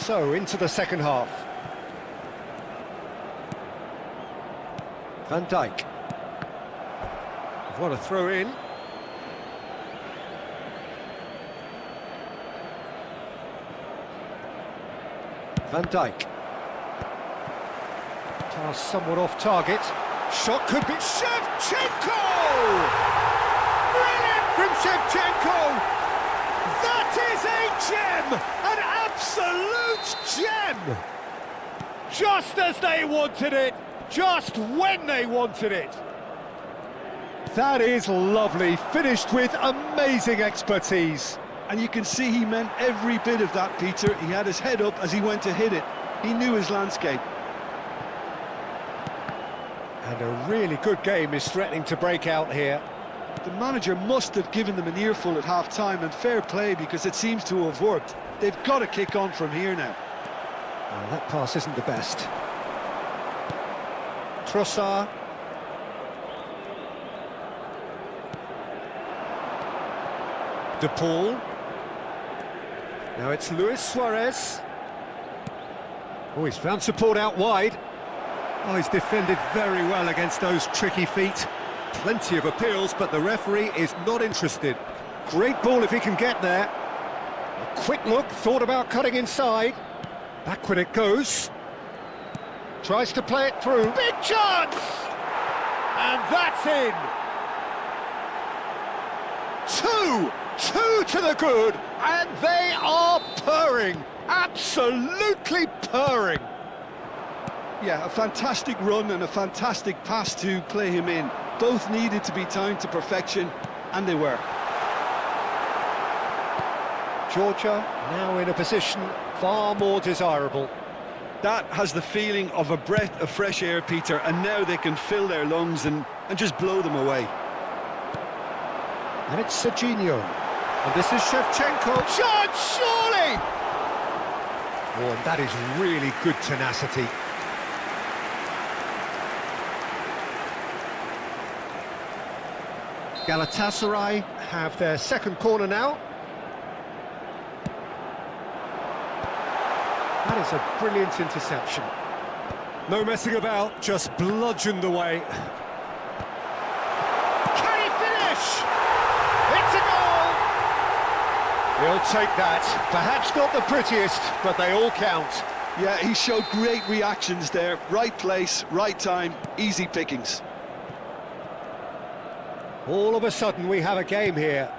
So, into the second half. Van Dijk. What a throw in. Van Dijk. Pass somewhat off target. Shot could be Shevchenko! Brilliant from Shevchenko! That is a gem! An absolute gem! Just as they wanted it, just when they wanted it. That is lovely, finished with amazing expertise. And you can see he meant every bit of that, Peter. He had his head up as he went to hit it. He knew his landscape. And a really good game is threatening to break out here. The manager must have given them an earful at half-time, and fair play, because it seems to have worked. They've got to kick on from here now. Oh, that pass isn't the best. Trossard. De Paul. Now it's Luis Suarez. Oh, he's found support out wide. Oh, he's defended very well against those tricky feet. Plenty of appeals, but the referee is not interested. Great ball if he can get there. A quick look, thought about cutting inside. Backward it goes. Tries to play it through. Big chance! And that's in! Two to the good, and they are purring. Absolutely purring. Yeah, a fantastic run and a fantastic pass to play him in. Both needed to be timed to perfection, and they were. Georgia now in a position far more desirable. That has the feeling of a breath of fresh air, Peter, and now they can fill their lungs and just blow them away. And it's Serginho. And this is Shevchenko. Shot, surely! Oh, and that is really good tenacity. Galatasaray have their second corner now. That is a brilliant interception. No messing about, just bludgeoned away. Can he finish? It's a goal! He'll take that. Perhaps not the prettiest, but they all count. Yeah, he showed great reactions there. Right place, right time, easy pickings. All of a sudden we have a game here.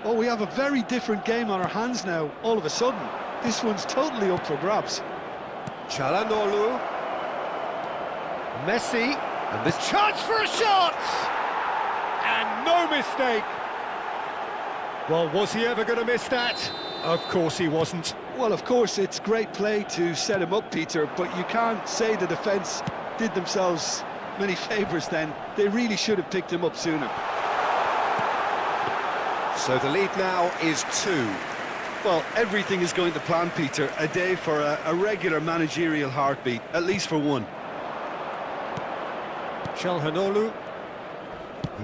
Oh, we have a very different game on our hands now, all of a sudden. This one's totally up for grabs. Çalhanoğlu. Messi. And this chance for a shot! And no mistake. Well, was he ever going to miss that? Of course he wasn't. Well, of course, it's great play to set him up, Peter, but you can't say the defence did themselves many favours then. They really should have picked him up sooner. So the lead now is 2. Well, everything is going to plan, Peter. A day for a regular managerial heartbeat, at least for one. Çalhanoğlu.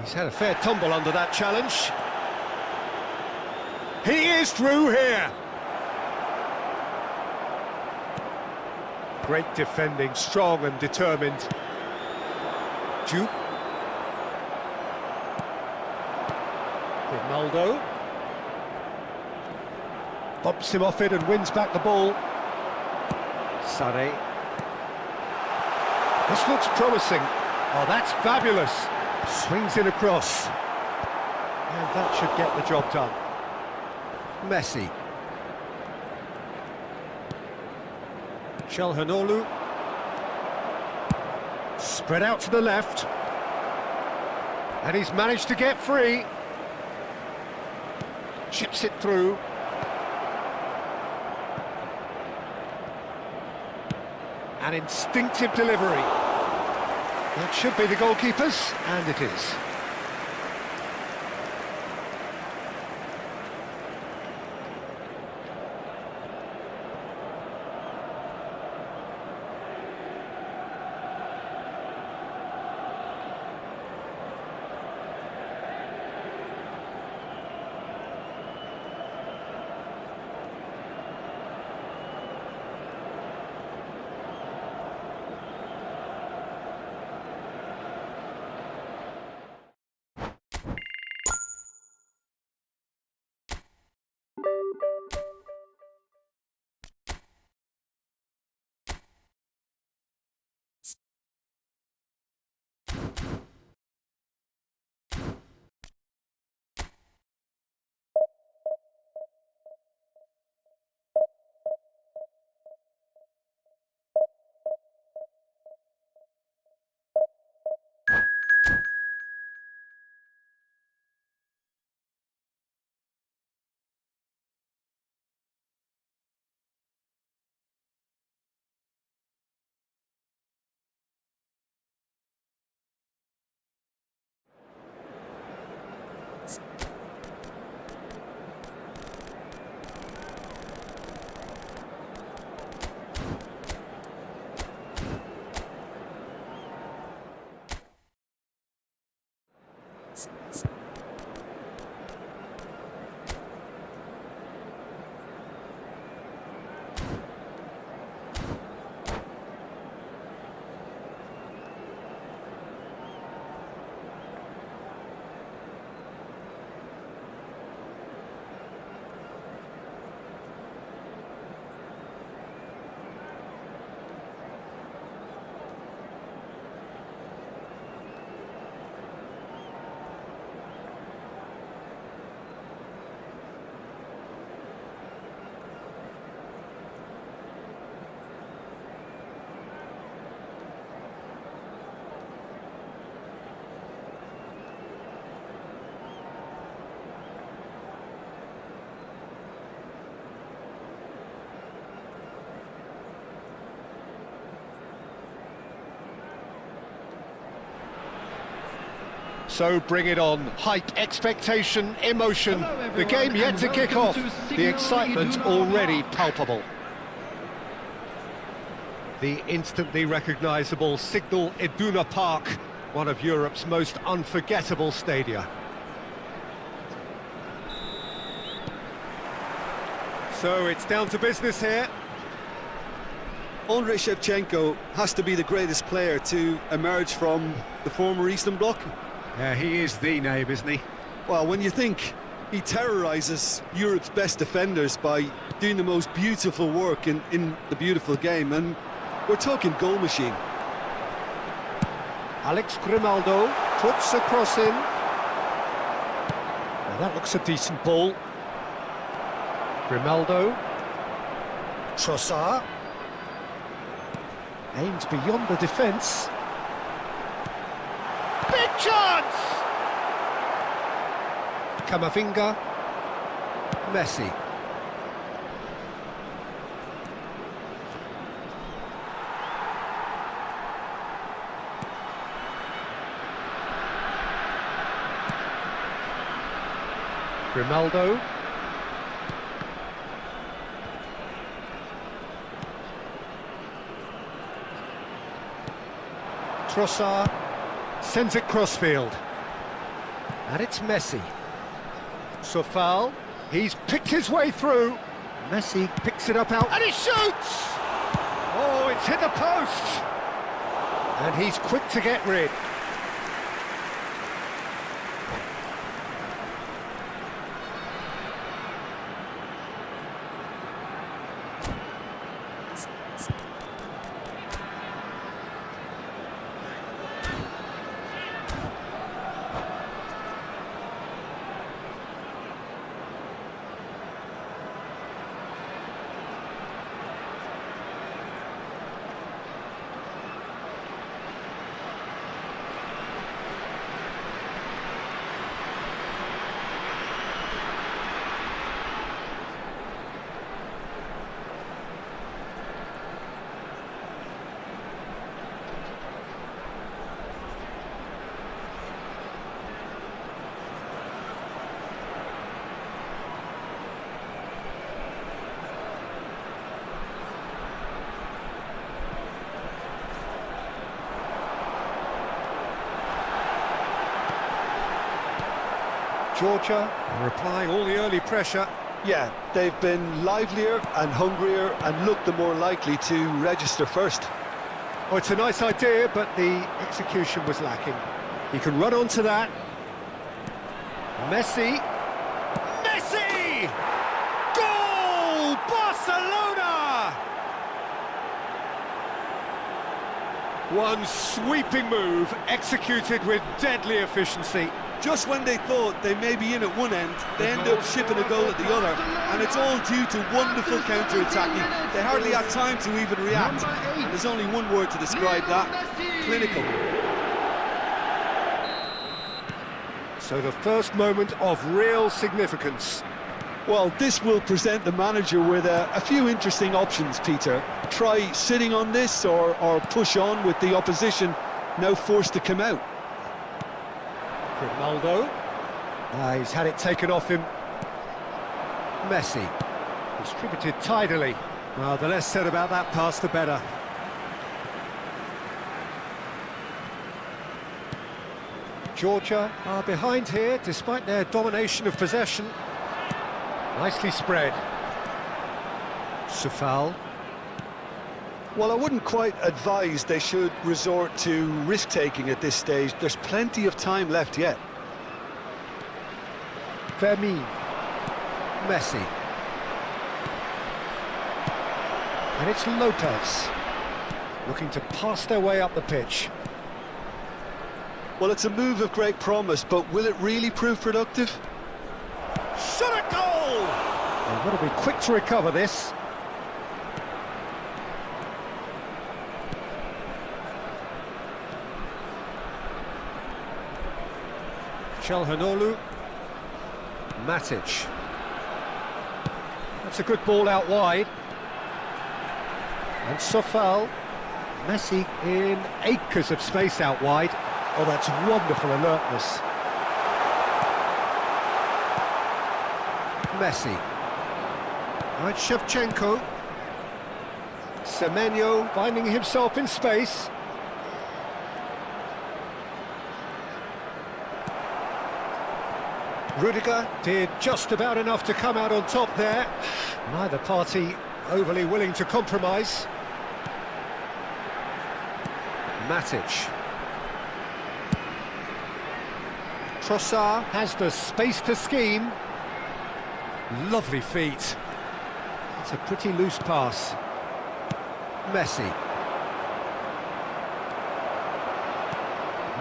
He's had a fair tumble under that challenge. He is through here. Great defending, strong and determined. Duke. Ronaldo. Bumps him off it and wins back the ball. Sané. This looks promising. Oh, that's fabulous. Swings in across. And that should get the job done. Messi. Çalhanoğlu. Spread out to the left. And he's managed to get free. Chips it through. An instinctive delivery. That should be the goalkeeper's, and it is. So bring it on. Hype, expectation, emotion. The game yet to kick off. The excitement already palpable. The instantly recognisable Signal Iduna Park, one of Europe's most unforgettable stadia. So it's down to business here. Andrei Shevchenko has to be the greatest player to emerge from the former Eastern Bloc. Yeah, he is the name, isn't he? Well, when you think he terrorises Europe's best defenders by doing the most beautiful work in the beautiful game, and we're talking goal machine. Alex Grimaldo puts a cross in. Now that looks a decent ball. Grimaldo. Trossard. Aims beyond the defence. Big chance! Camavinga. Messi. Grimaldo. Trossard sends it crossfield. And it's Messi. Sofal, he's picked his way through. Messi picks it up out and he shoots! Oh, it's hit the post! And he's quick to get rid. Georgia are applying all the early pressure. Yeah, they've been livelier and hungrier and looked the more likely to register first. Oh, it's a nice idea, but the execution was lacking. He can run onto that. Messi. Messi! Goal! Barcelona! One sweeping move, executed with deadly efficiency. Just when they thought they may be in at one end, they end up shipping a goal at the other, and it's all due to wonderful counter-attacking. They hardly had time to even react, and there's only one word to describe that: clinical. So the first moment of real significance. Well, this will present the manager with a few interesting options, Peter. Try sitting on this or push on with the opposition now forced to come out. Ronaldo. He's had it taken off him. Messi. Distributed tidily. Well, the less said about that pass, the better. Georgia are behind here, despite their domination of possession. Nicely spread. Sofal. Well, I wouldn't quite advise they should resort to risk-taking at this stage. There's plenty of time left yet. Fermin. Messi. And it's Lopez. Looking to pass their way up the pitch. Well, it's a move of great promise, but will it really prove productive? Shot at goal! They've got to be quick to recover this. Çalhanoğlu. Matic. That's a good ball out wide. And Sofal. Messi in acres of space out wide. Oh, that's wonderful alertness. Messi. Now it's Shevchenko. Semenyo finding himself in space. Rudiger did just about enough to come out on top there. Neither party overly willing to compromise. Matic. Trossard has the space to scheme. Lovely feet. It's a pretty loose pass. Messi.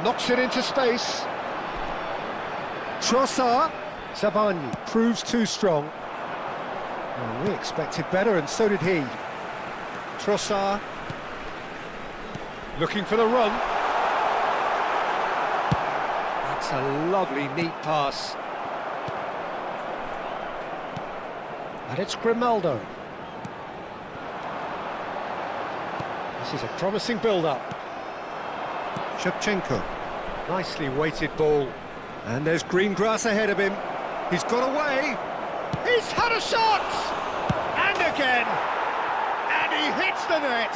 Knocks it into space. Trossard. Sabani proves too strong. Well, we expected better, and so did he. Trossard. Looking for the run. That's a lovely, neat pass. And it's Grimaldo. This is a promising build-up. Shevchenko. Nicely weighted ball. And there's green grass ahead of him. He's got away. He's had a shot! And again! And he hits the net!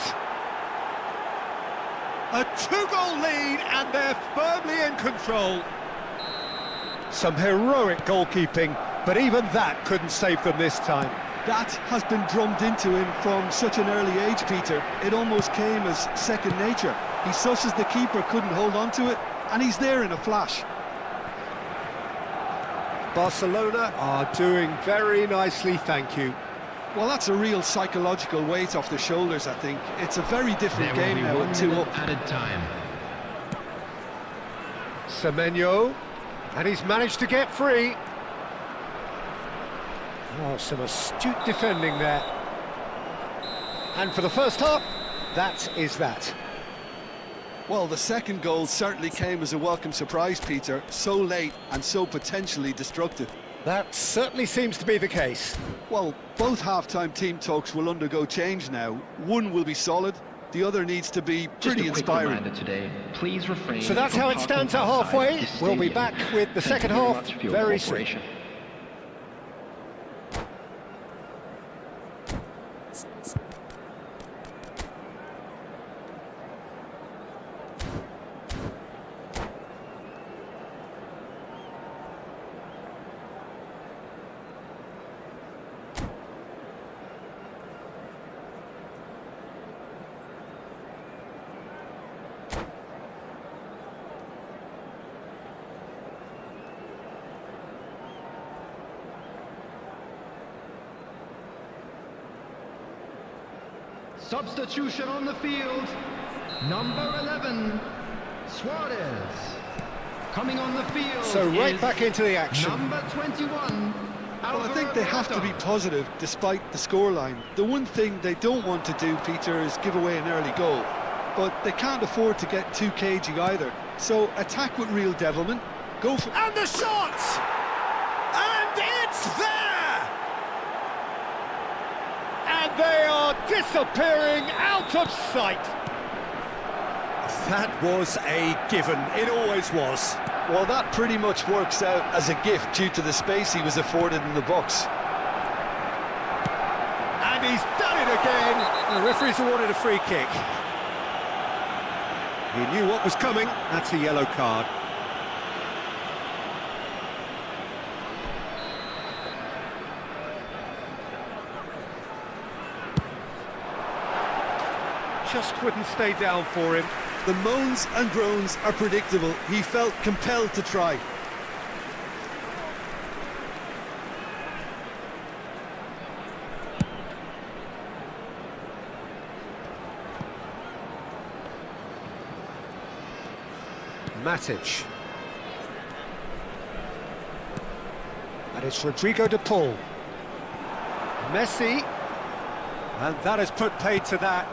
A two-goal lead, and they're firmly in control. Some heroic goalkeeping, but even that couldn't save them this time. That has been drummed into him from such an early age, Peter. It almost came as second nature. He susses the keeper couldn't hold on to it, and he's there in a flash. Barcelona are doing very nicely, thank you. Well, that's a real psychological weight off the shoulders, I think. It's a very different game now, and 2 up. Added time. Semenyo, and he's managed to get free. Oh, some astute defending there. And for the first half, that is that. Well, the second goal certainly came as a welcome surprise, Peter. So late and so potentially destructive. That certainly seems to be the case. Well, both half-time team talks will undergo change now. One will be solid, the other needs to be pretty inspiring. Today, please refrain so that's how it stands at halfway. We'll be back with the second half very soon. Substitution on the field, number 11, Suarez. Coming on the field. So right back into the action. Number 21. Well, I think they have to be positive despite the scoreline. The one thing they don't want to do, Peter, is give away an early goal. But they can't afford to get too cagey either. So attack with real devilment. Go for... And the shot! And it's there! And they are disappearing out of sight. That was a given. It always was. Well, that pretty much works out as a gift due to the space he was afforded in the box. And he's done it again. The referee's awarded a free kick. He knew what was coming. That's a yellow card. Just wouldn't stay down for him. The moans and groans are predictable. He felt compelled to try. Matic. And it's Rodrigo de Paul. Messi. And that has put paid to that.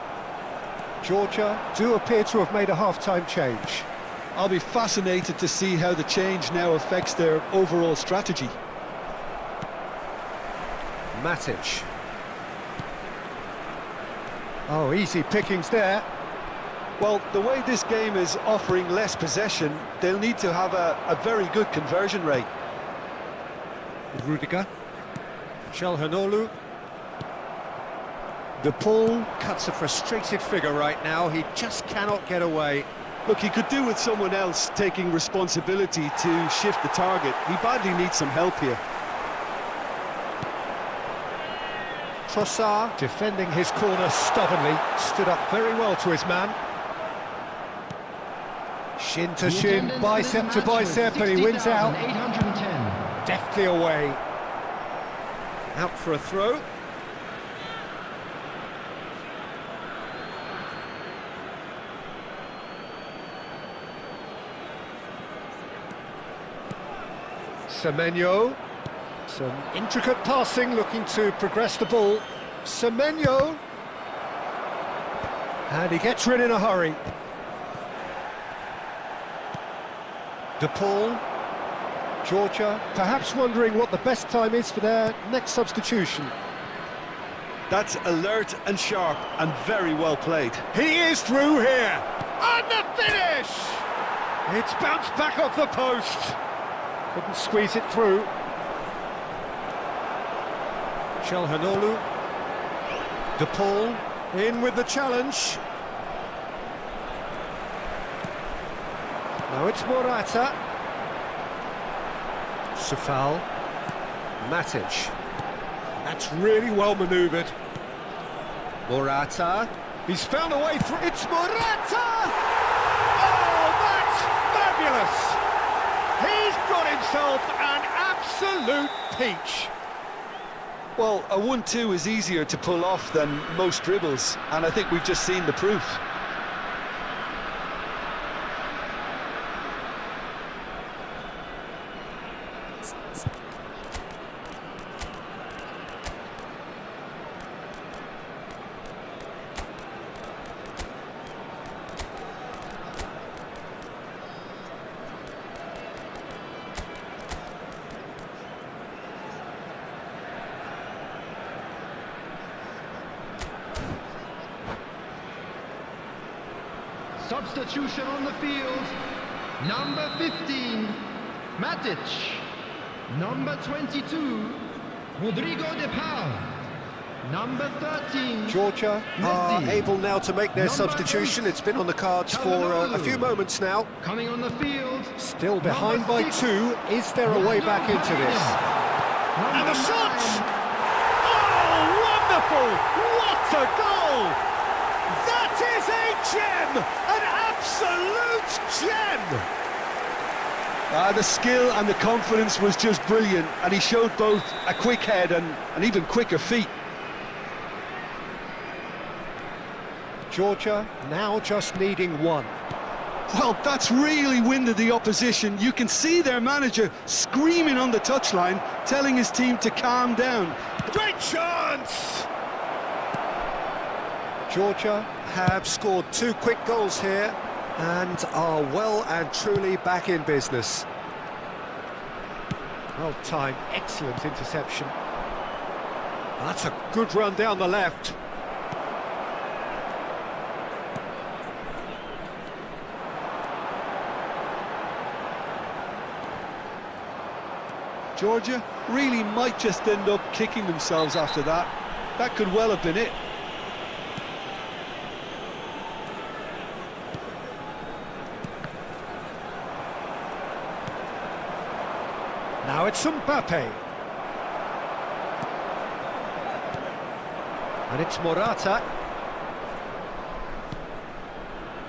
Georgia do appear to have made a half-time change. I'll be fascinated to see how the change now affects their overall strategy. Matic. Oh, easy pickings there. Well, the way this game is offering less possession, they'll need to have a very good conversion rate. Rudiger. Calhanoglu. De Paul cuts a frustrated figure right now. He just cannot get away. Look, he could do with someone else taking responsibility to shift the target. He badly needs some help here. Trossard, defending his corner stubbornly, stood up very well to his man. Shin to shin, bicep to bicep, and he wins out. Deftly away. Out for a throw. Semenyo. Some intricate passing, looking to progress the ball. Semenyo. And he gets rid in a hurry. De Paul. Georgia, perhaps wondering what the best time is for their next substitution. That's alert and sharp and very well played. He is through here. And the finish! It's bounced back off the post. Couldn't squeeze it through. Calhanoglu. De Paul in with the challenge. Now it's Morata. Safal. Matic. That's really well manoeuvred. Morata. He's found a way through. It's Morata! Oh, that's fabulous! He's got himself an absolute peach. Well, a 1-2 is easier to pull off than most dribbles, and I think we've just seen the proof. Substitution on the field. Number 15, Matic. Number 22, Rodrigo de Paul. Number 13, Georgia are Messi. able now to make their Number substitution. 8, It's been on the cards for a few moments now. Coming on the field. Still behind Number by 6, 2. Is there a way back into this? And the shot! Oh, wonderful! What a goal! That is a gem! An absolute gem! The skill and the confidence was just brilliant, and he showed both a quick head and even quicker feet. Georgia now just needing one. Well, that's really winded the opposition. You can see their manager screaming on the touchline, telling his team to calm down. Great chance! Georgia have scored 2 quick goals here and are well and truly back in business. Well timed, excellent interception. That's a good run down the left. Georgia really might just end up kicking themselves after that. That could well have been it. Now it's Mbappe. And it's Morata.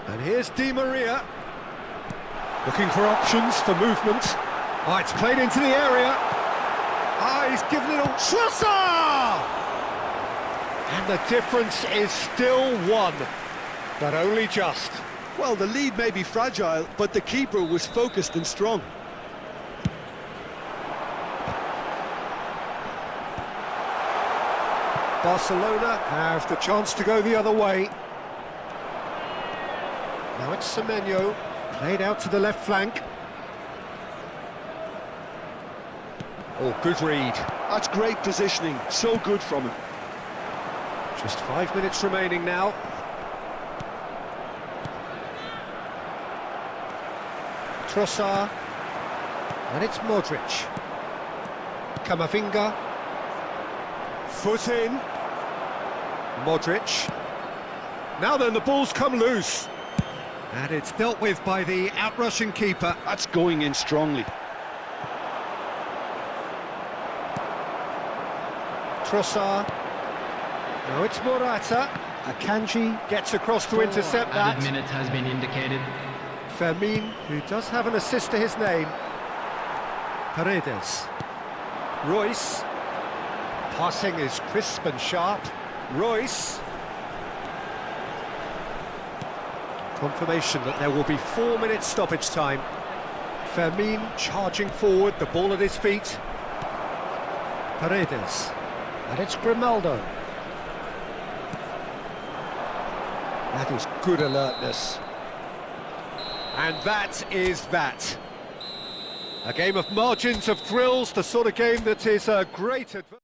And here's Di Maria. Looking for options for movement. Oh, it's played into the area. Ah, he's given it a Trossard! And the difference is still 1, but only just. Well, the lead may be fragile, but the keeper was focused and strong. Barcelona have the chance to go the other way. Now it's Semenyo, played out to the left flank. Oh, good read. That's great positioning, so good from him. Just 5 minutes remaining now. Trossard. And it's Modric. Camavinga. Foot in. Modric. Now then, the ball's come loose. And it's dealt with by the outrushing keeper. That's going in strongly. Trossard. Now it's Morata. Akanji gets across to intercept that. Added minutes has been indicated. Fermin, who does have an assist to his name. Paredes. Royce. Passing is crisp and sharp. Royce. Confirmation that there will be 4 minutes stoppage time. Fermin charging forward, the ball at his feet. Paredes. And it's Grimaldo. That is good alertness. And that is that. A game of margins of thrills, the sort of game that is a great advantage.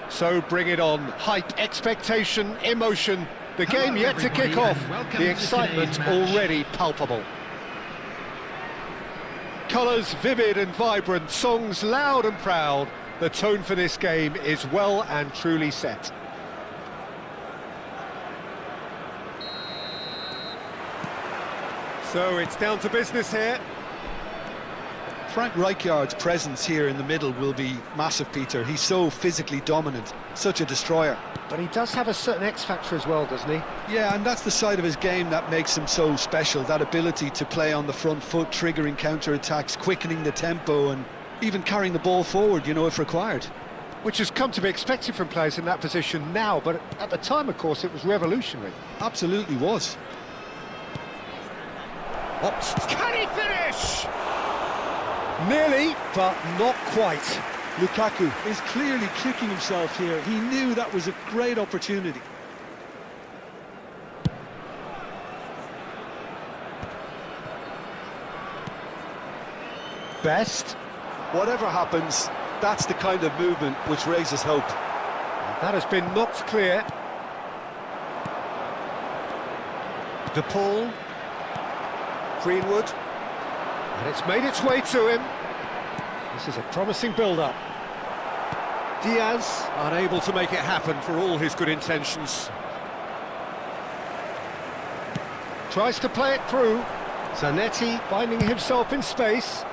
So bring it on. Hype, expectation, emotion. The game yet to kick off. The excitement already palpable. Colours vivid and vibrant, songs loud and proud. The tone for this game is well and truly set. So it's down to business here. Frank Rijkaard's presence here in the middle will be massive, Peter. He's so physically dominant, such a destroyer. But he does have a certain X-factor as well, doesn't he? Yeah, and that's the side of his game that makes him so special, that ability to play on the front foot, triggering counter-attacks, quickening the tempo, and even carrying the ball forward, you know, if required. which has come to be expected from players in that position now, but at the time, of course, it was revolutionary. Absolutely was. Can he finish? Nearly, but not quite. Lukaku is clearly kicking himself here. He knew that was a great opportunity. Best. Whatever happens, that's the kind of movement which raises hope. That has been knocked clear. De Paul. Greenwood. And it's made its way to him. This is a promising build-up. Diaz, unable to make it happen for all his good intentions. Tries to play it through. Zanetti finding himself in space.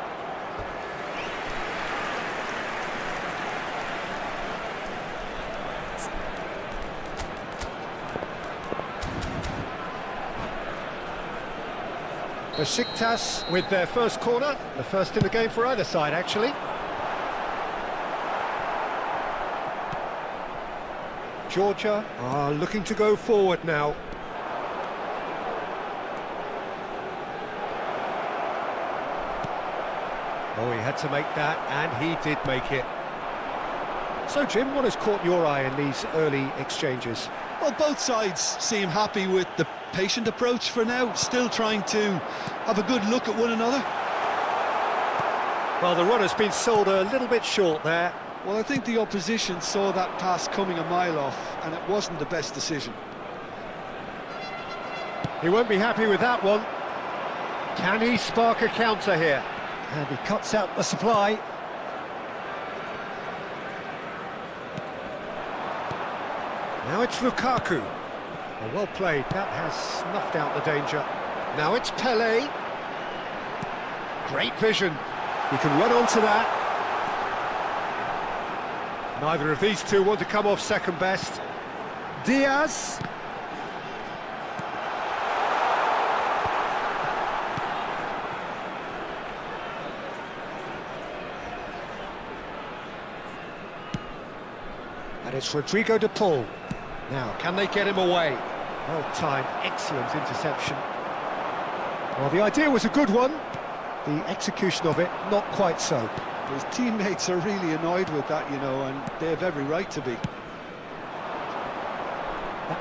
Besiktas with their first corner, the first in the game for either side, actually. Georgia are looking to go forward now. Oh, he had to make that, and he did make it. So, Jim, what has caught your eye in these early exchanges? Well, both sides seem happy with the patient approach for now, still trying to have a good look at one another. Well, the run has been sold a little bit short there. Well, I think the opposition saw that pass coming a mile off, and it wasn't the best decision. He won't be happy with that one. Can he spark a counter here? And he cuts out the supply. Now it's Lukaku. Well played, that has snuffed out the danger. Now it's Pelé. Great vision. He can run onto that. Neither of these two want to come off second best. Diaz. And it's Rodrigo de Paul. Now, can they get him away? Well timed, excellent interception. Well, the idea was a good one. The execution of it, not quite so. His teammates are really annoyed with that, you know, and they have every right to be.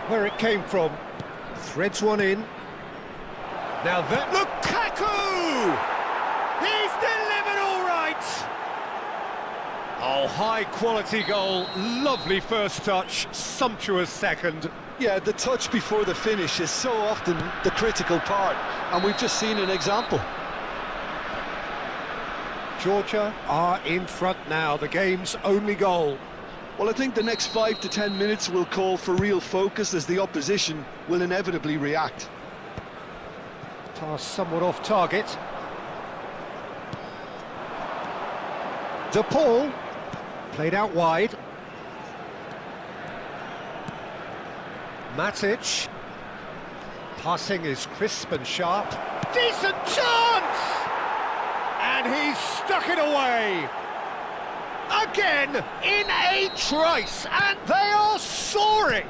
Where it came from. Threads one in. Now that... Lukaku! He's delivered all right! Oh, high-quality goal. Lovely first touch. Sumptuous second. Yeah, the touch before the finish is so often the critical part, and we've just seen an example. Georgia are in front now, the game's only goal. Well, I think the next 5 to 10 minutes will call for real focus as the opposition will inevitably react. Pass somewhat off target. De Paul, played out wide. Matic, passing is crisp and sharp. Decent chance! And he's stuck it away. Again, in a trice, and they are soaring.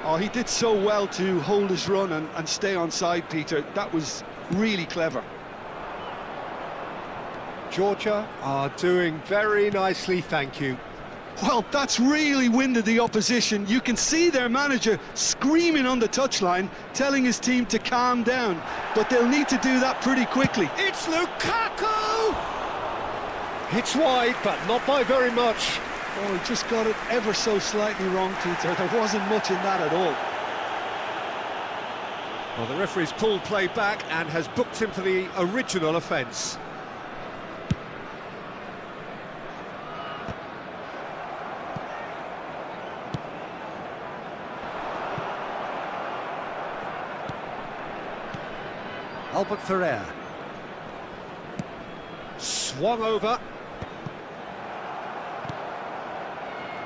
Oh, he did so well to hold his run and stay on side, Peter. That was really clever. Georgia are doing very nicely, thank you. Well, that's really winded the opposition. You can see their manager screaming on the touchline, telling his team to calm down. But they'll need to do that pretty quickly. It's Lukaku! It's wide, but not by very much. Oh, he just got it ever so slightly wrong, Peter. There wasn't much in that at all. Well, the referee's pulled play back and has booked him for the original offence. Albert Ferrer. Swung over.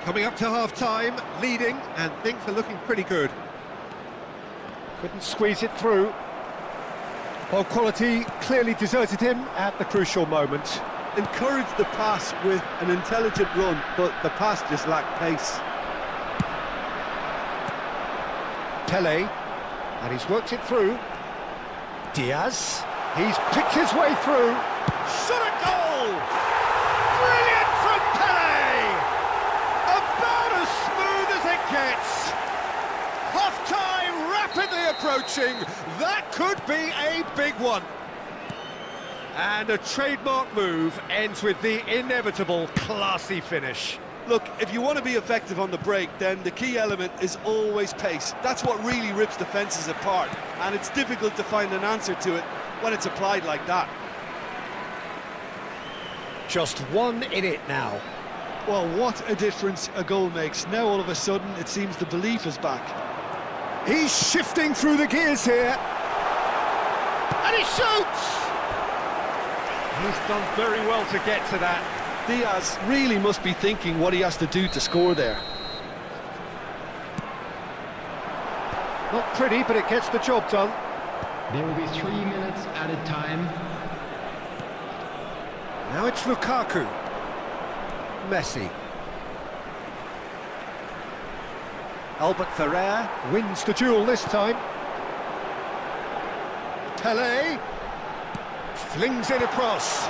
Coming up to half-time, leading, and things are looking pretty good. Couldn't squeeze it through. Well, quality clearly deserted him at the crucial moment. encouraged the pass with an intelligent run, but the pass just lacked pace. Pele, and he's worked it through. Diaz, he's picked his way through. Shot a goal! Brilliant from Pele! About as smooth as it gets. Half-time rapidly approaching. That could be a big one. And a trademark move ends with the inevitable classy finish. Look, if you want to be effective on the break, then the key element is always pace. That's what really rips defences apart, and it's difficult to find an answer to it when it's applied like that. Just one in it now. Well, what a difference a goal makes. Now all of a sudden it seems the belief is back. He's shifting through the gears here. And he shoots! He's done very well to get to that. Diaz really must be thinking what he has to do to score there. Not pretty, but it gets the job done. There will be 3 minutes added time. Now it's Lukaku. Messi. Albert Ferrer wins the duel this time. Pele flings it across.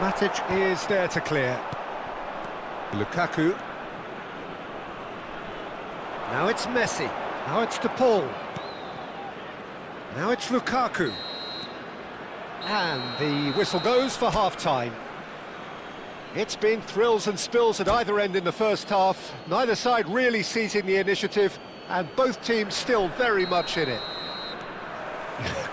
Matic is there to clear. Lukaku. Now it's Messi. Now it's De Paul. Now it's Lukaku. And the whistle goes for half-time. It's been thrills and spills at either end in the first half. Neither side really seizing the initiative, and both teams still very much in it.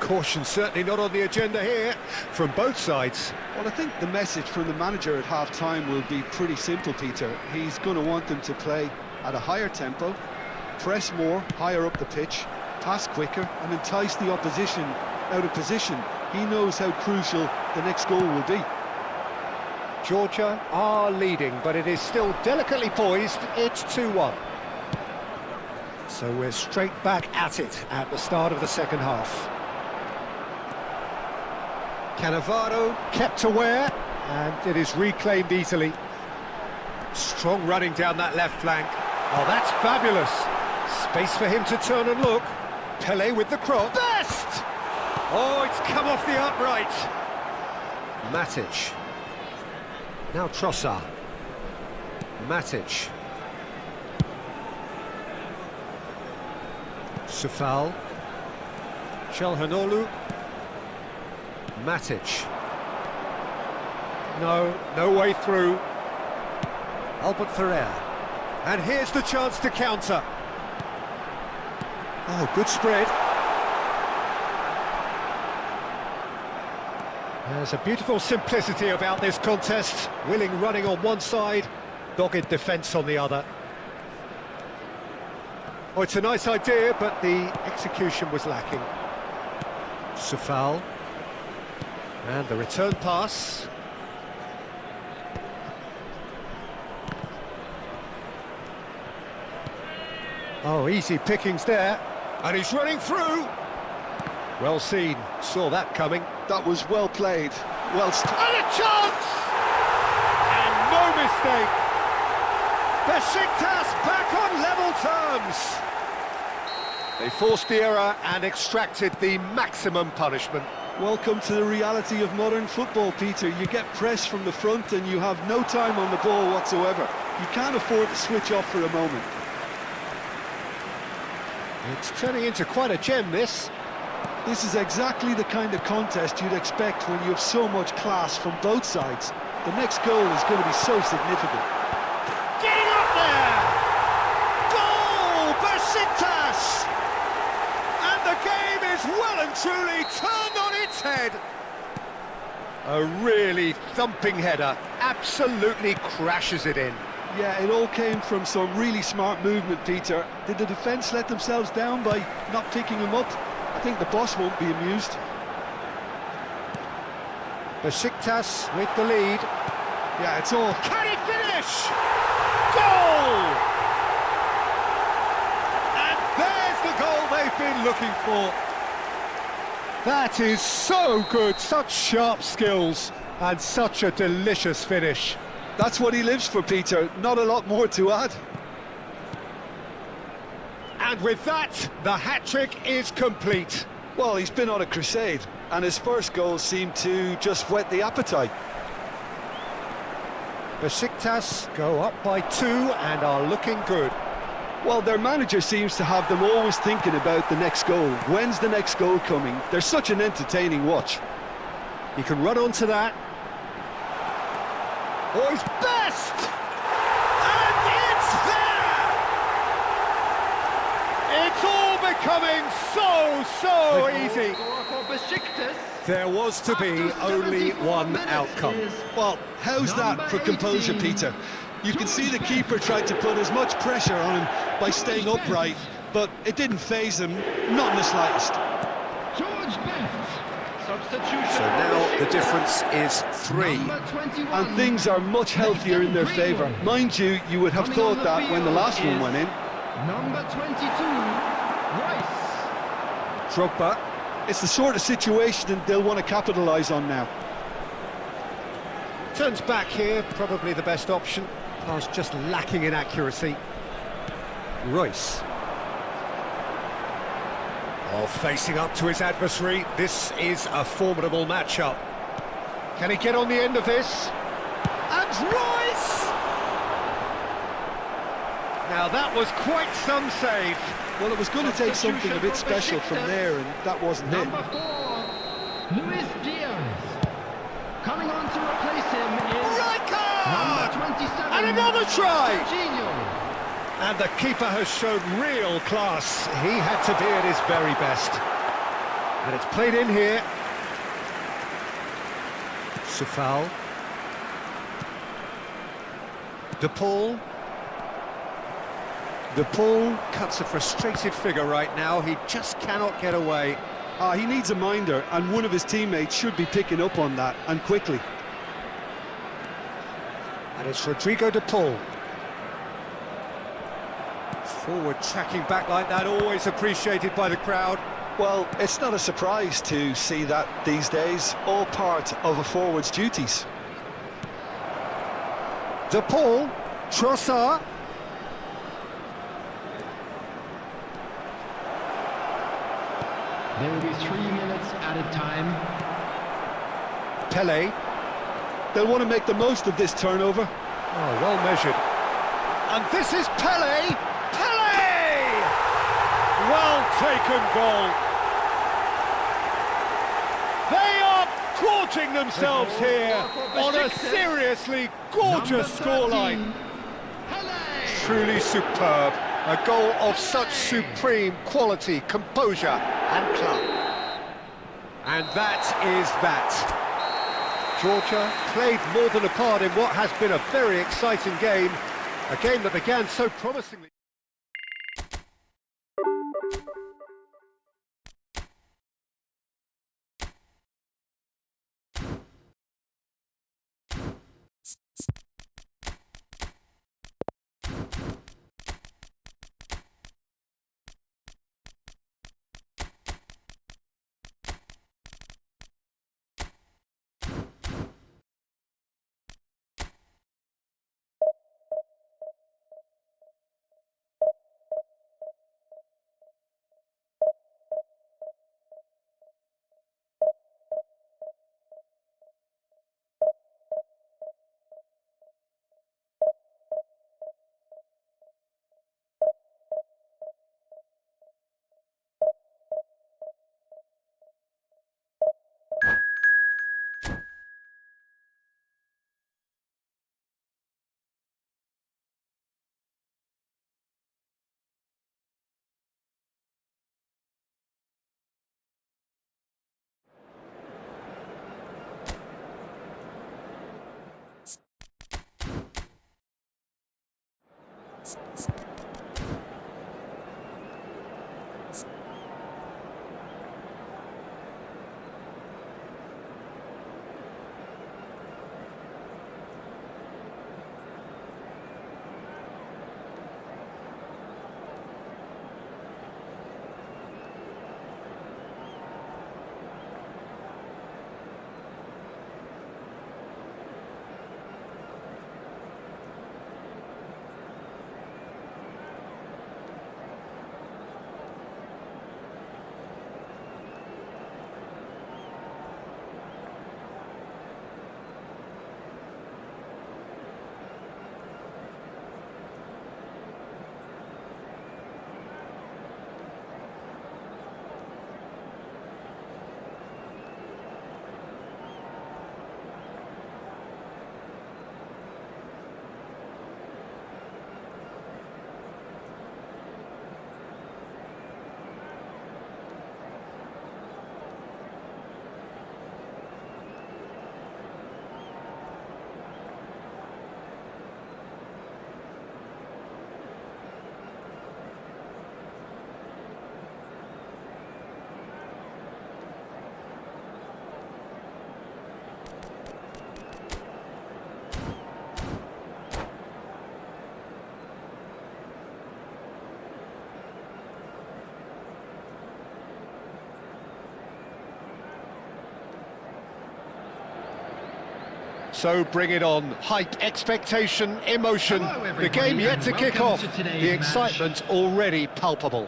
Caution certainly not on the agenda here from both sides. Well, I think the message from the manager at half-time will be pretty simple, Peter. He's going to want them to play at a higher tempo, press more, higher up the pitch, pass quicker, and entice the opposition out of position. He knows how crucial the next goal will be. Georgia are leading, but it is still delicately poised. It's 2-1. So we're straight back at it at the start of the second half. Cannavaro kept aware, and it is reclaimed easily. Strong running down that left flank. Oh, that's fabulous. Space for him to turn and look. Pele with the cross. Best! Oh, it's come off the upright. Matic. Now Trossard. Matic. Sufal. Çalhanoğlu. Matic. No way through. Albert Ferrer. And here's the chance to counter. Oh, good spread. There's a beautiful simplicity about this contest. Willing running on one side, dogged defence on the other. Oh, it's a nice idea, but the execution was lacking. Sufal. And the return pass. Oh, easy pickings there. And he's running through. Well seen, saw that coming. That was well played. Well and a chance! And no mistake. Besiktas back on level terms. They forced the error and extracted the maximum punishment. Welcome to the reality of modern football, Peter. You get pressed from the front and you have no time on the ball whatsoever. You can't afford to switch off for a moment. It's turning into quite a gem, this. This is exactly the kind of contest you'd expect when you have so much class from both sides. The next goal is going to be so significant. Getting up there! Goal! Besiktas! And the game is well and truly turned on its head. A really thumping header, absolutely crashes it in. Yeah, it all came from some really smart movement, Peter. Did the defence let themselves down by not picking him up? I think the boss won't be amused. Besiktas with the lead. Yeah, it's all... Can he finish? Goal! And there's the goal they've been looking for. That is so good, such sharp skills. And such a delicious finish. That's what he lives for, Peter. Not a lot more to add. And with that, the hat-trick is complete. Well, he's been on a crusade, and his first goal seemed to just whet the appetite. Besiktas go up by 2 and are looking good. Well, their manager seems to have them always thinking about the next goal. When's the next goal coming? They're such an entertaining watch. He can run onto that. Oh, he's best! And it's there! It's all becoming so easy. There was to be only one outcome. Well, how's that for composure, Peter? You can see the keeper tried to put as much pressure on him by staying upright, but it didn't faze him, not in the slightest. So now the difference is 3. And things are much healthier in their favour. Mind you, you would have thought that when the last one went in. Number 22, Rice. Drogba. It's the sort of situation they'll want to capitalise on now. Turns back here, probably the best option. Pass just lacking in accuracy. Royce. Oh, facing up to his adversary. This is a formidable matchup. Can he get on the end of this? And Royce! Now that was quite some save. Well, it was going to take something a bit special from there, and that wasn't it. Number 4, Luis Diaz. Coming on to replace him is Rijkaard! number 27. And another try! Jorginho. And the keeper has shown real class. He had to be at his very best. And it's played in here. Sufal. De Paul. De Paul cuts a frustrated figure right now. He just cannot get away. He needs a minder, and one of his teammates should be picking up on that, and quickly. And it's Rodrigo De Paul. Forward tracking back like that, always appreciated by the crowd. Well, it's not a surprise to see that these days, all part of a forward's duties. De Paul, Trossard. There will be 3 minutes added time. Pele. They'll want to make the most of this turnover. Oh, well measured. And this is Pele. Pele! Well taken goal. They are gorging themselves here on a seriously gorgeous scoreline. Truly superb. A goal of such supreme quality, composure and club. And that is that. Georgia played more than a part in what has been a very exciting game. A game that began so promisingly. So bring it on. Hype, expectation, emotion. Hello, The everybody, game yet and to kick welcome off. to today's The match. excitement already palpable.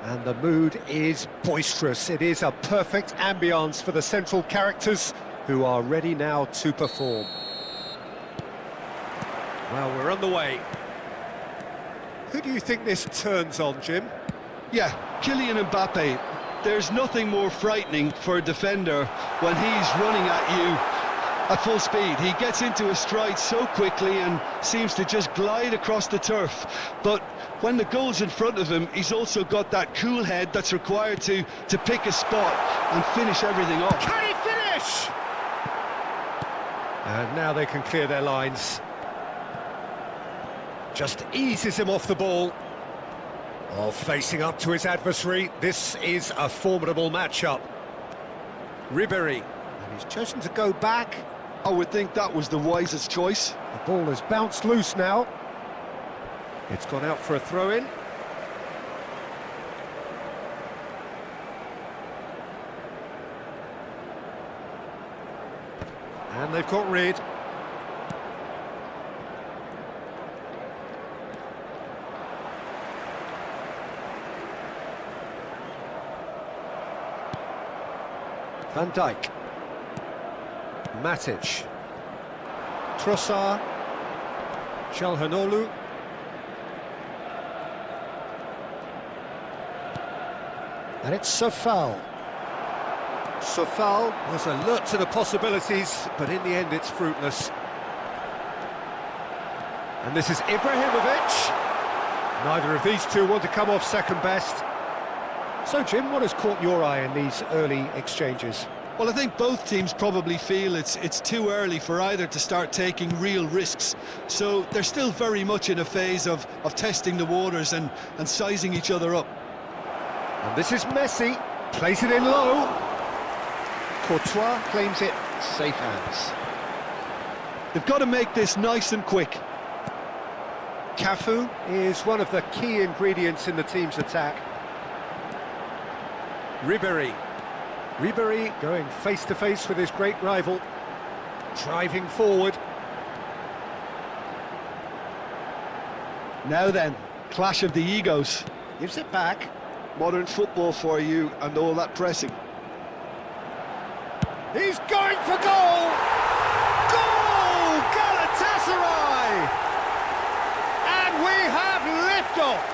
And the mood is boisterous. It is a perfect ambience for the central characters who are ready now to perform. Well, we're on the way. Who do you think this turns on, Jim? Yeah, Kylian Mbappe. There's nothing more frightening for a defender when he's running at you at full speed. He gets into a stride so quickly and seems to just glide across the turf. But when the goal's in front of him, he's also got that cool head that's required to pick a spot and finish everything off. Can he finish? And now they can clear their lines. Just eases him off the ball. Oh, facing up to his adversary, this is a formidable matchup. Ribéry, and he's chosen to go back. I would think that was the wisest choice. The ball has bounced loose now. It's gone out for a throw-in. And they've got rid. Van Dijk, Matic, Trossard, Çalhanoğlu, and it's Sofal. Sofal was alert to the possibilities, but in the end it's fruitless. And this is Ibrahimovic. Neither of these two want to come off second best. So, Jim, what has caught your eye in these early exchanges? Well, I think both teams probably feel it's too early for either to start taking real risks. So they're still very much in a phase of testing the waters and sizing each other up. And this is Messi, plays it in low. Courtois claims it, safe hands. They've got to make this nice and quick. Cafu is one of the key ingredients in the team's attack. Ribéry. Ribéry going face-to-face with his great rival. Driving forward. Now then, clash of the egos. Gives it back. Modern football for you and all that pressing. He's going for goal! Goal! Galatasaray! And we have liftoff!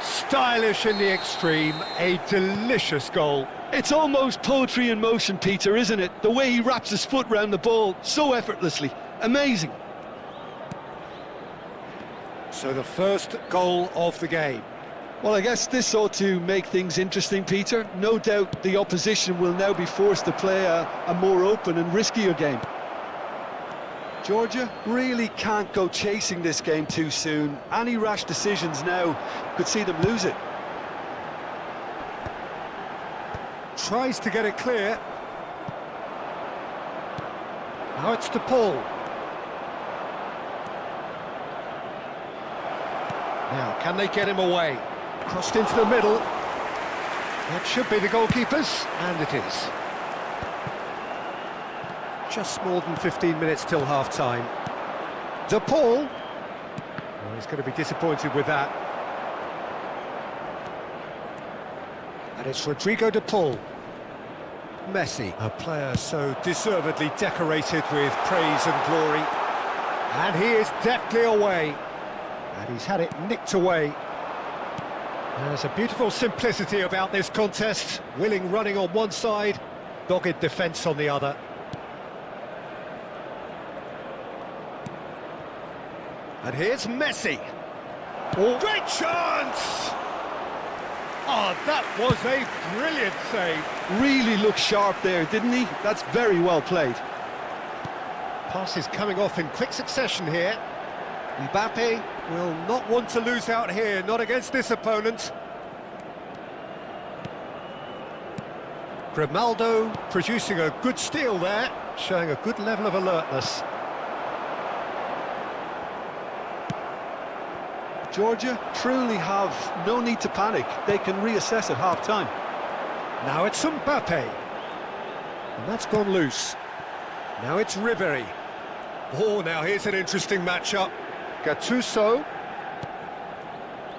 Stylish in the extreme, a delicious goal. It's almost poetry in motion, Peter, isn't it? The way he wraps his foot round the ball so effortlessly. Amazing. So the first goal of the game. Well, I guess this ought to make things interesting, Peter. No doubt the opposition will now be forced to play a more open and riskier game. Georgia really can't go chasing this game too soon. Any rash decisions now could see them lose it. Tries to get it clear. Now it's to Paul. Now, can they get him away? Crossed into the middle. That should be the goalkeepers, and it is. Just more than 15 minutes till half-time. De Paul. Well, he's going to be disappointed with that. And it's Rodrigo De Paul. Messi, a player so deservedly decorated with praise and glory. And he is deftly away. And he's had it nicked away. There's a beautiful simplicity about this contest. Willing running on one side, dogged defence on the other. And here's Messi. Oh, great chance! Oh, that was a brilliant save. Really looked sharp there, didn't he? That's very well played. Passes coming off in quick succession here. Mbappe will not want to lose out here, not against this opponent. Grimaldo producing a good steal there, showing a good level of alertness. Georgia truly have no need to panic. They can reassess at half-time. Now it's Mbappe. And that's gone loose. Now it's Ribery. Oh, now here's an interesting matchup. Gattuso.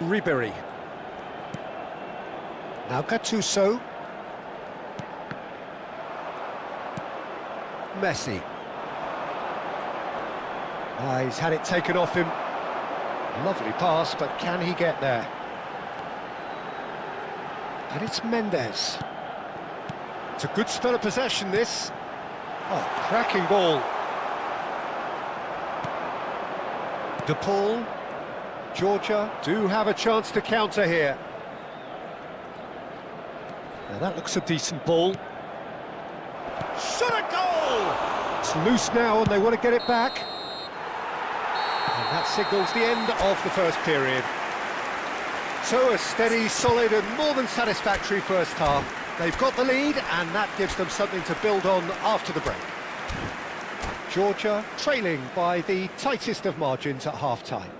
Ribery. Now Gattuso. Messi. He's had it taken off him. Lovely pass, but can he get there? And it's Mendes. It's a good spell of possession, this. Oh, cracking ball. De Paul. Georgia do have a chance to counter here. Now that looks a decent ball. Shot a goal! It's loose now and they want to get it back. And that signals the end of the first period. So a steady, solid and more than satisfactory first half. They've got the lead and that gives them something to build on after the break. Georgia trailing by the tightest of margins at half-time.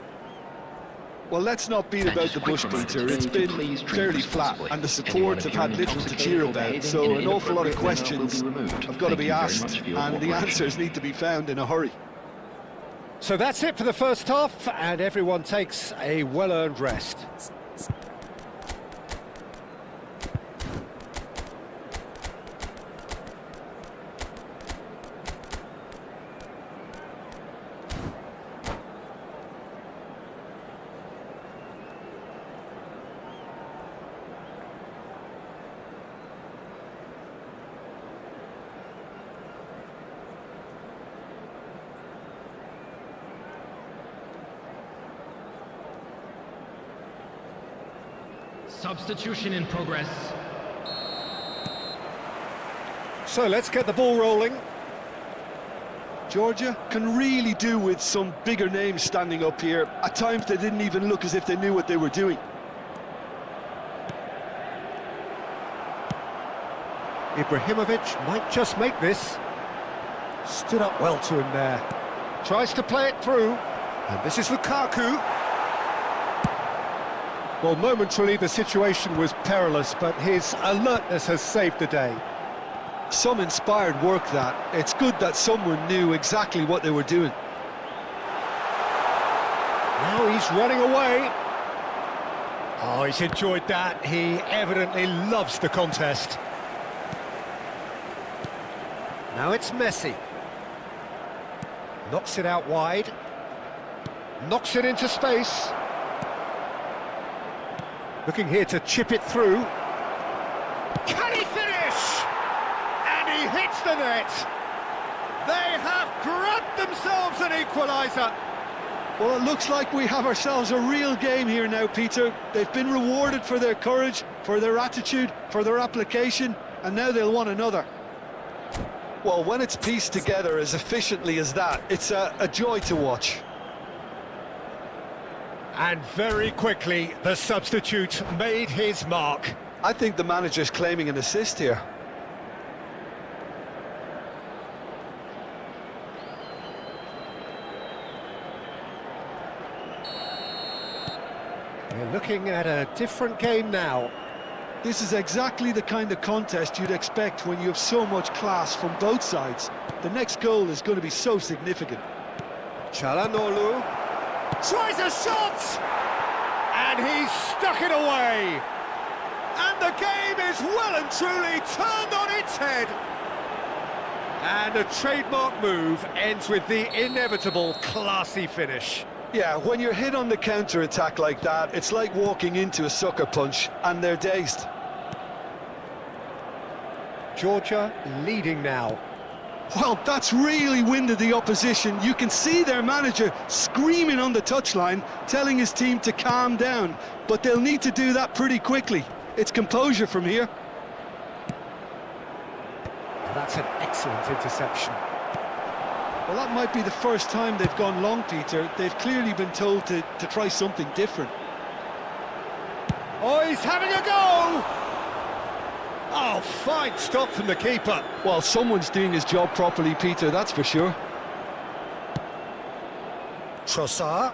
Well, let's not beat about the bush, Peter. It's been fairly flat, and the support have had little to cheer about, so an awful lot of questions have got to be asked, and the answers need to be found in a hurry. So that's it for the first half, and everyone takes a well-earned rest. Substitution in progress. So let's get the ball rolling. Georgia can really do with some bigger names standing up here. At times they didn't even look as if they knew what they were doing. Ibrahimovic might just make this. Stood up well to him there. Tries to play it through. And this is Lukaku. Well, momentarily the situation was perilous, but his alertness has saved the day. Some inspired work, that. It's good that someone knew exactly what they were doing. Now he's running away. Oh, he's enjoyed that. He evidently loves the contest. Now it's Messi. Knocks it out wide. Knocks it into space. Looking here to chip it through. Can he finish? And he hits the net. They have grabbed themselves an equaliser. Well, it looks like we have ourselves a real game here now, Peter. They've been rewarded for their courage, for their attitude, for their application, and now they'll want another. Well, when it's pieced together as efficiently as that, it's a joy to watch. And very quickly, the substitute made his mark. I think the manager's claiming an assist here. We're looking at a different game now. This is exactly the kind of contest you'd expect when you have so much class from both sides. The next goal is going to be so significant. Çalhanoğlu tries a shot! And he's stuck it away! And the game is well and truly turned on its head! And a trademark move ends with the inevitable classy finish. Yeah, when you're hit on the counter-attack like that, it's like walking into a sucker punch, and they're dazed. Georgia leading now. Well, that's really winded the opposition. You can see their manager screaming on the touchline, telling his team to calm down. But they'll need to do that pretty quickly. It's composure from here. That's an excellent interception. Well, that might be the first time they've gone long, Peter. They've clearly been told to try something different. Oh, he's having a go! Oh, fine stop from the keeper. Well, someone's doing his job properly, Peter, that's for sure. Trossard.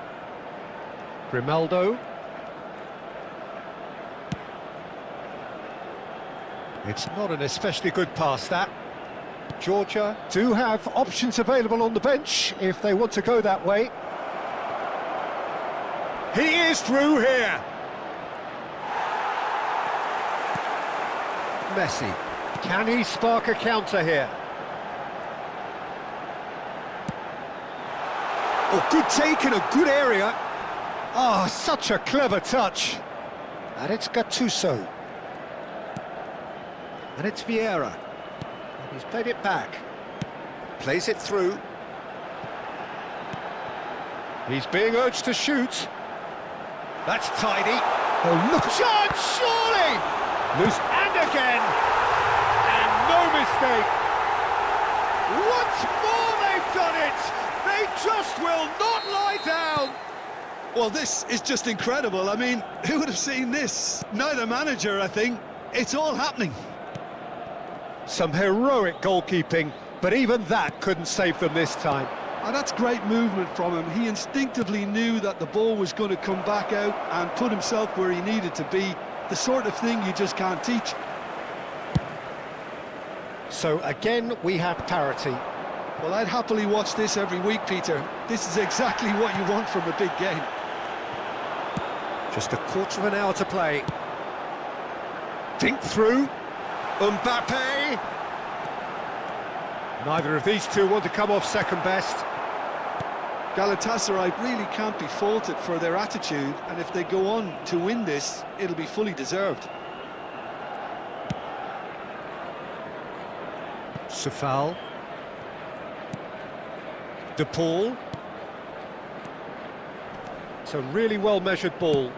Grimaldo. It's not an especially good pass, that. Georgia do have options available on the bench if they want to go that way. He is through here. Messi. Can he spark a counter here? Oh, good take in a good area. Oh, such a clever touch. And it's Gattuso. And it's Vieira. He's played it back. Plays it through. He's being urged to shoot. That's tidy. Oh, look. Chance, surely! Loose, and again! And no mistake! Once more they've done it! They just will not lie down! Well, this is just incredible. I mean, who would have seen this? Neither manager, I think. It's all happening. Some heroic goalkeeping, but even that couldn't save them this time. And that's great movement from him. He instinctively knew that the ball was going to come back out and put himself where he needed to be. The sort of thing you just can't teach. So again, we have parity. Well, I'd happily watch this every week, Peter. This is exactly what you want from a big game. Just a quarter of an hour to play. Think through. Mbappe. Neither of these two want to come off second best. Galatasaray really can't be faulted for their attitude, and if they go on to win this, it'll be fully deserved. Safal. De Paul. It's a really well-measured ball.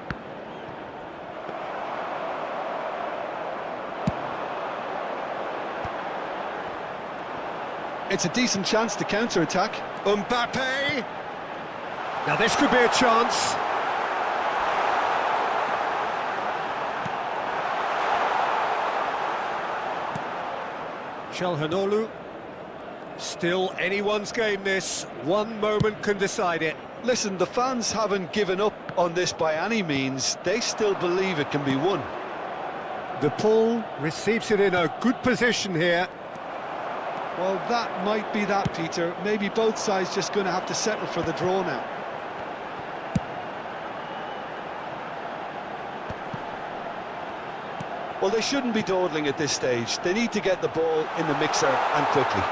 It's a decent chance to counter-attack. Mbappe! Now this could be a chance. Çalhanoğlu. Still anyone's game this. One moment can decide it. Listen, the fans haven't given up on this by any means. They still believe it can be won. De Paul receives it in a good position here. Well, that might be that, Peter. Maybe both sides just going to have to settle for the draw now. Well, they shouldn't be dawdling at this stage. They need to get the ball in the mixer, and quickly.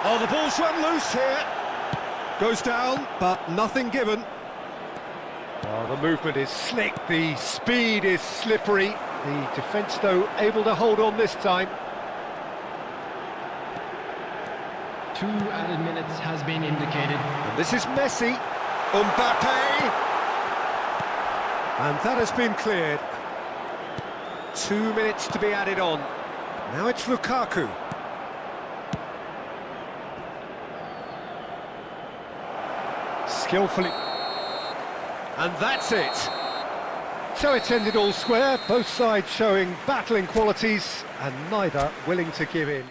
Oh, the ball's run loose here. Goes down, but nothing given. Oh, the movement is slick, the speed is slippery. The defence, though, able to hold on this time. 2 added minutes has been indicated. And this is Messi. Mbappe. And that has been cleared. 2 minutes to be added on. Now it's Lukaku. Skillfully. And that's it. So it's ended all square, both sides showing battling qualities and neither willing to give in.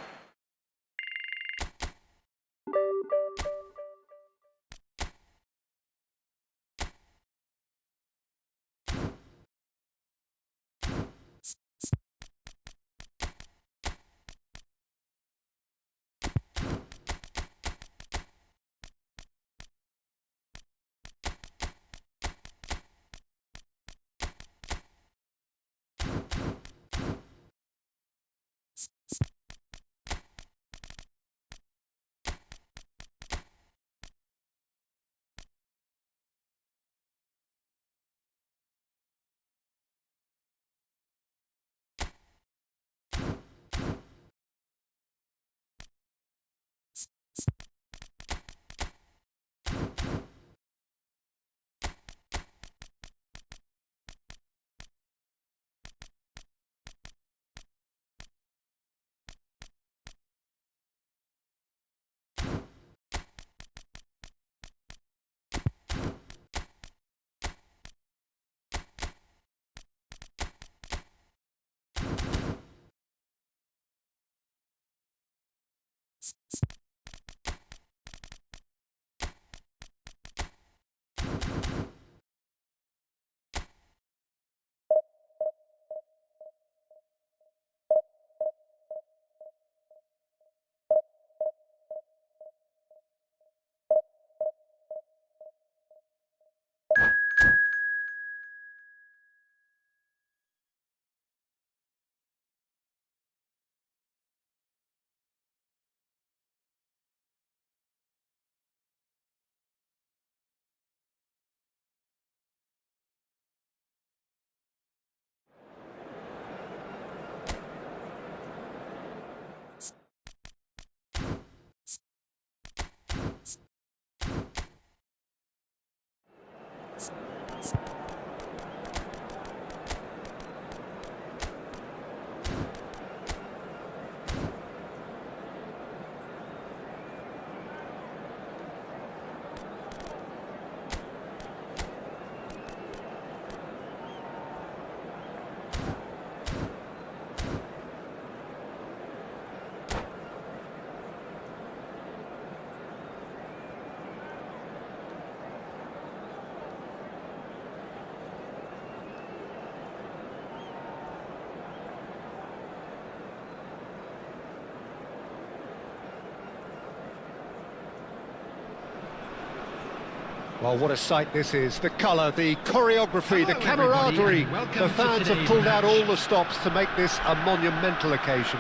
Well, what a sight this is. The colour, the choreography, the camaraderie. The fans have pulled out all the stops to make this a monumental occasion.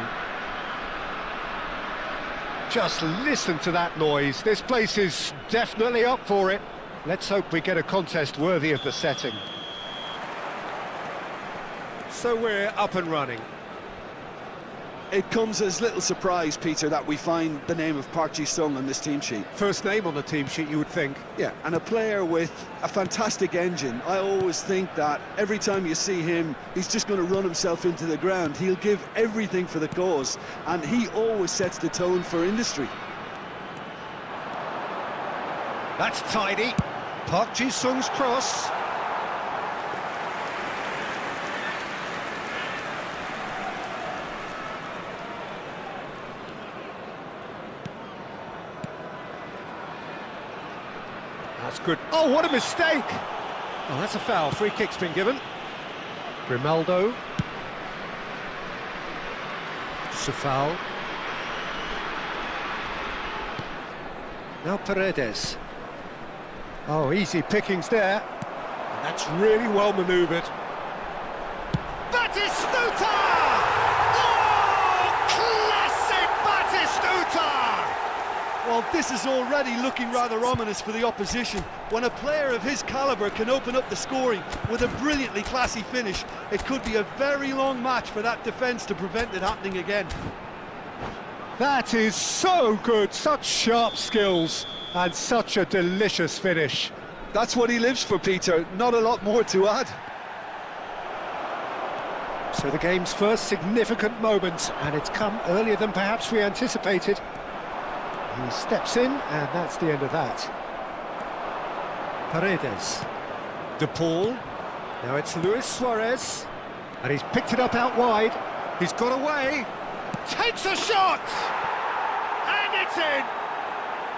Just listen to that noise. This place is definitely up for it. Let's hope we get a contest worthy of the setting. So we're up and running. It comes as little surprise, Peter, that we find the name of Park Ji-sung on this team sheet. First name on the team sheet, you would think. Yeah, and a player with a fantastic engine. I always think that every time you see him, he's just going to run himself into the ground. He'll give everything for the cause, and he always sets the tone for industry. That's tidy. Park Ji-sung's cross. That's good. Oh, what a mistake! Oh, that's a foul. Free kick's been given. Grimaldo. Sufal. Now Paredes. Oh, easy pickings there. And that's really well manoeuvred. Batistuta! Oh, classic Batistuta! Well, this is already looking rather ominous for the opposition. When a player of his calibre can open up the scoring with a brilliantly classy finish, it could be a very long match for that defence to prevent it happening again. That is so good, such sharp skills and such a delicious finish. That's what he lives for, Peter. Not a lot more to add. So the game's first significant moment, and it's come earlier than perhaps we anticipated. He steps in, and that's the end of that. Paredes. De Paul. Now it's Luis Suarez. And he's picked it up out wide. He's got away. Takes a shot! And it's in!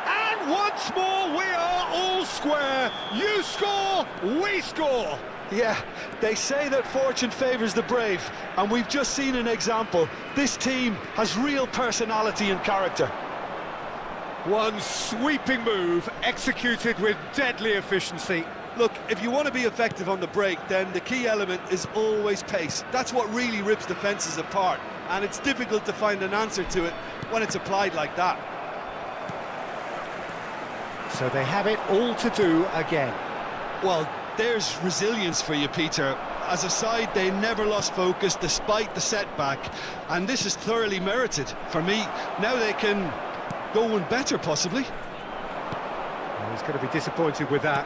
And once more we are all square. You score, we score! Yeah, they say that fortune favours the brave, and we've just seen an example. This team has real personality and character. One sweeping move, executed with deadly efficiency. Look, if you want to be effective on the break, then the key element is always pace. That's what really rips defences apart, and it's difficult to find an answer to it when it's applied like that. So they have it all to do again. Well, there's resilience for you, Peter. As a side, they never lost focus despite the setback, and this is thoroughly merited. For me, now they can go one better, possibly. Well, he's going to be disappointed with that.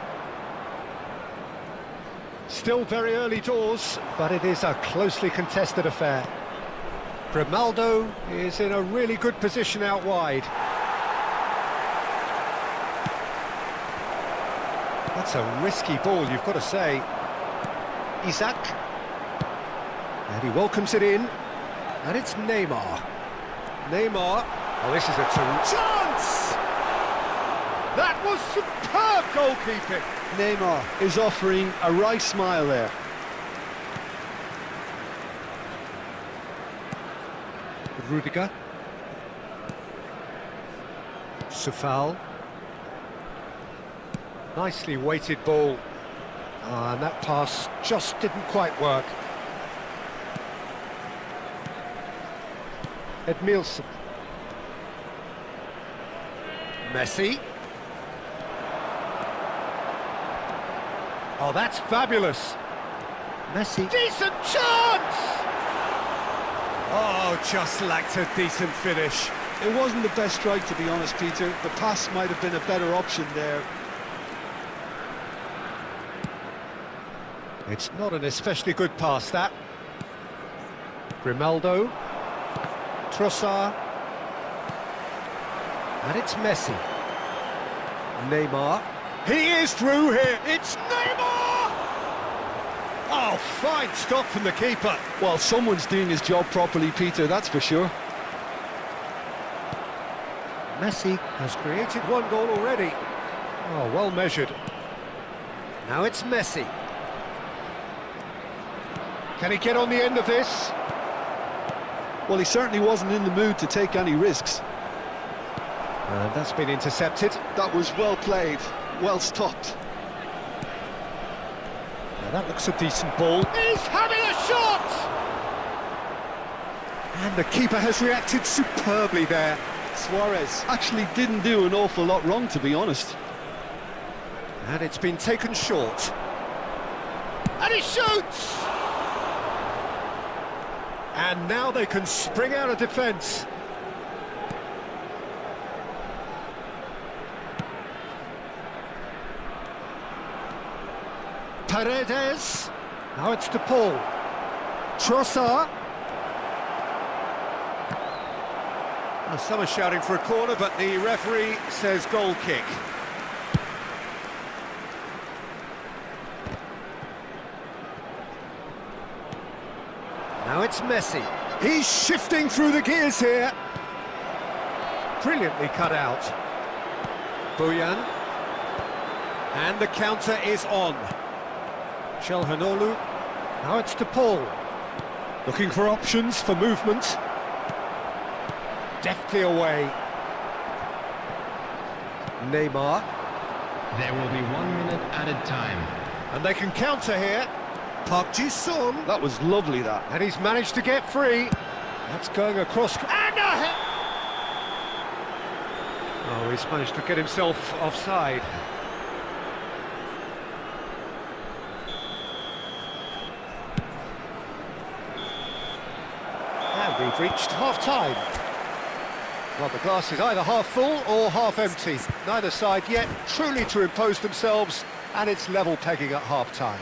Still very early doors, but it is a closely contested affair. Grimaldo is in a really good position out wide. That's a risky ball, you've got to say. Isaac. And he welcomes it in. And it's Neymar. Neymar. Oh, this is a chance! That was superb goalkeeping. Neymar is offering a wry smile there. Rudiger. Sufal. Nicely weighted ball. And that pass just didn't quite work. Edmilson. Messi. Oh, that's fabulous. Messi. Decent chance! Oh, just lacked a decent finish. It wasn't the best strike, to be honest, Peter. The pass might have been a better option there. It's not an especially good pass, that. Grimaldo. Trossard. And it's Messi. Neymar. He is through here. It's Neymar! Oh, fine stop from the keeper. Well, someone's doing his job properly, Peter, that's for sure. Messi has created one goal already. Oh, well measured. Now it's Messi. Can he get on the end of this? Well, he certainly wasn't in the mood to take any risks. And that's been intercepted. That was well played, well stopped. Now that looks a decent ball. He's having a shot! And the keeper has reacted superbly there. Suarez actually didn't do an awful lot wrong, to be honest. And it's been taken short. And he shoots! And now they can spring out of defence. Paredes. Now it's De Paul. Trossard. Now some are shouting for a corner, but the referee says goal kick. Now it's Messi. He's shifting through the gears here. Brilliantly cut out. Boyan. And the counter is on. Çalhanoğlu. Now it's De Paul. Looking for options for movement. Deftly away. Neymar. There will be 1 minute added time. And they can counter here. Park Ji-sung. That was lovely, that. And he's managed to get free. That's going across. And a hit! Oh, he's managed to get himself offside. And we've reached half-time. Well, the glass is either half full or half empty. Neither side yet truly to impose themselves, and it's level pegging at half-time.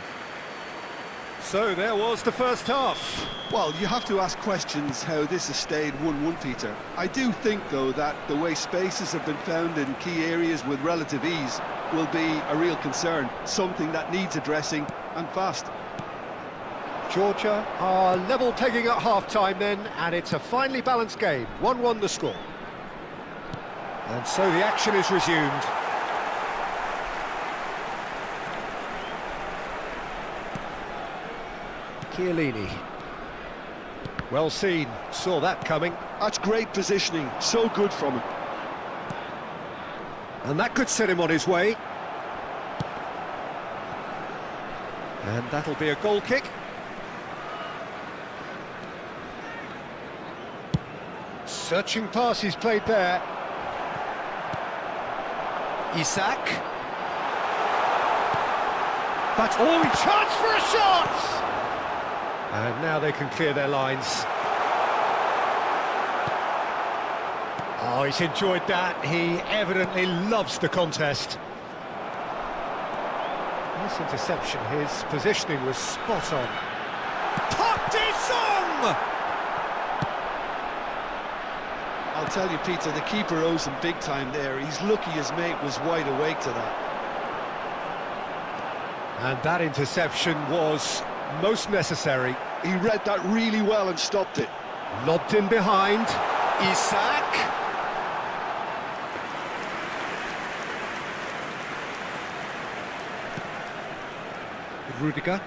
So there was the first half. Well, you have to ask questions how this has stayed 1-1, Peter. I do think, though, that the way spaces have been found in key areas with relative ease will be a real concern, something that needs addressing, and fast. Georgia are level pegging at half-time then, and it's a finely balanced game. 1-1 the score. And so the action is resumed. Chiellini. Well seen, saw that coming. That's great positioning, so good from him. And that could set him on his way. And that'll be a goal kick. Searching pass he's played there. Isak. But oh, chance for a shot! And now they can clear their lines. Oh, he's enjoyed that. He evidently loves the contest. This interception, his positioning was spot on. Park Ji-sung! I'll tell you, Peter, the keeper owes him big time there. He's lucky his mate was wide awake to that. And that interception was most necessary. He read that really well and stopped it. Lobbed in behind. Isak. Rudiger.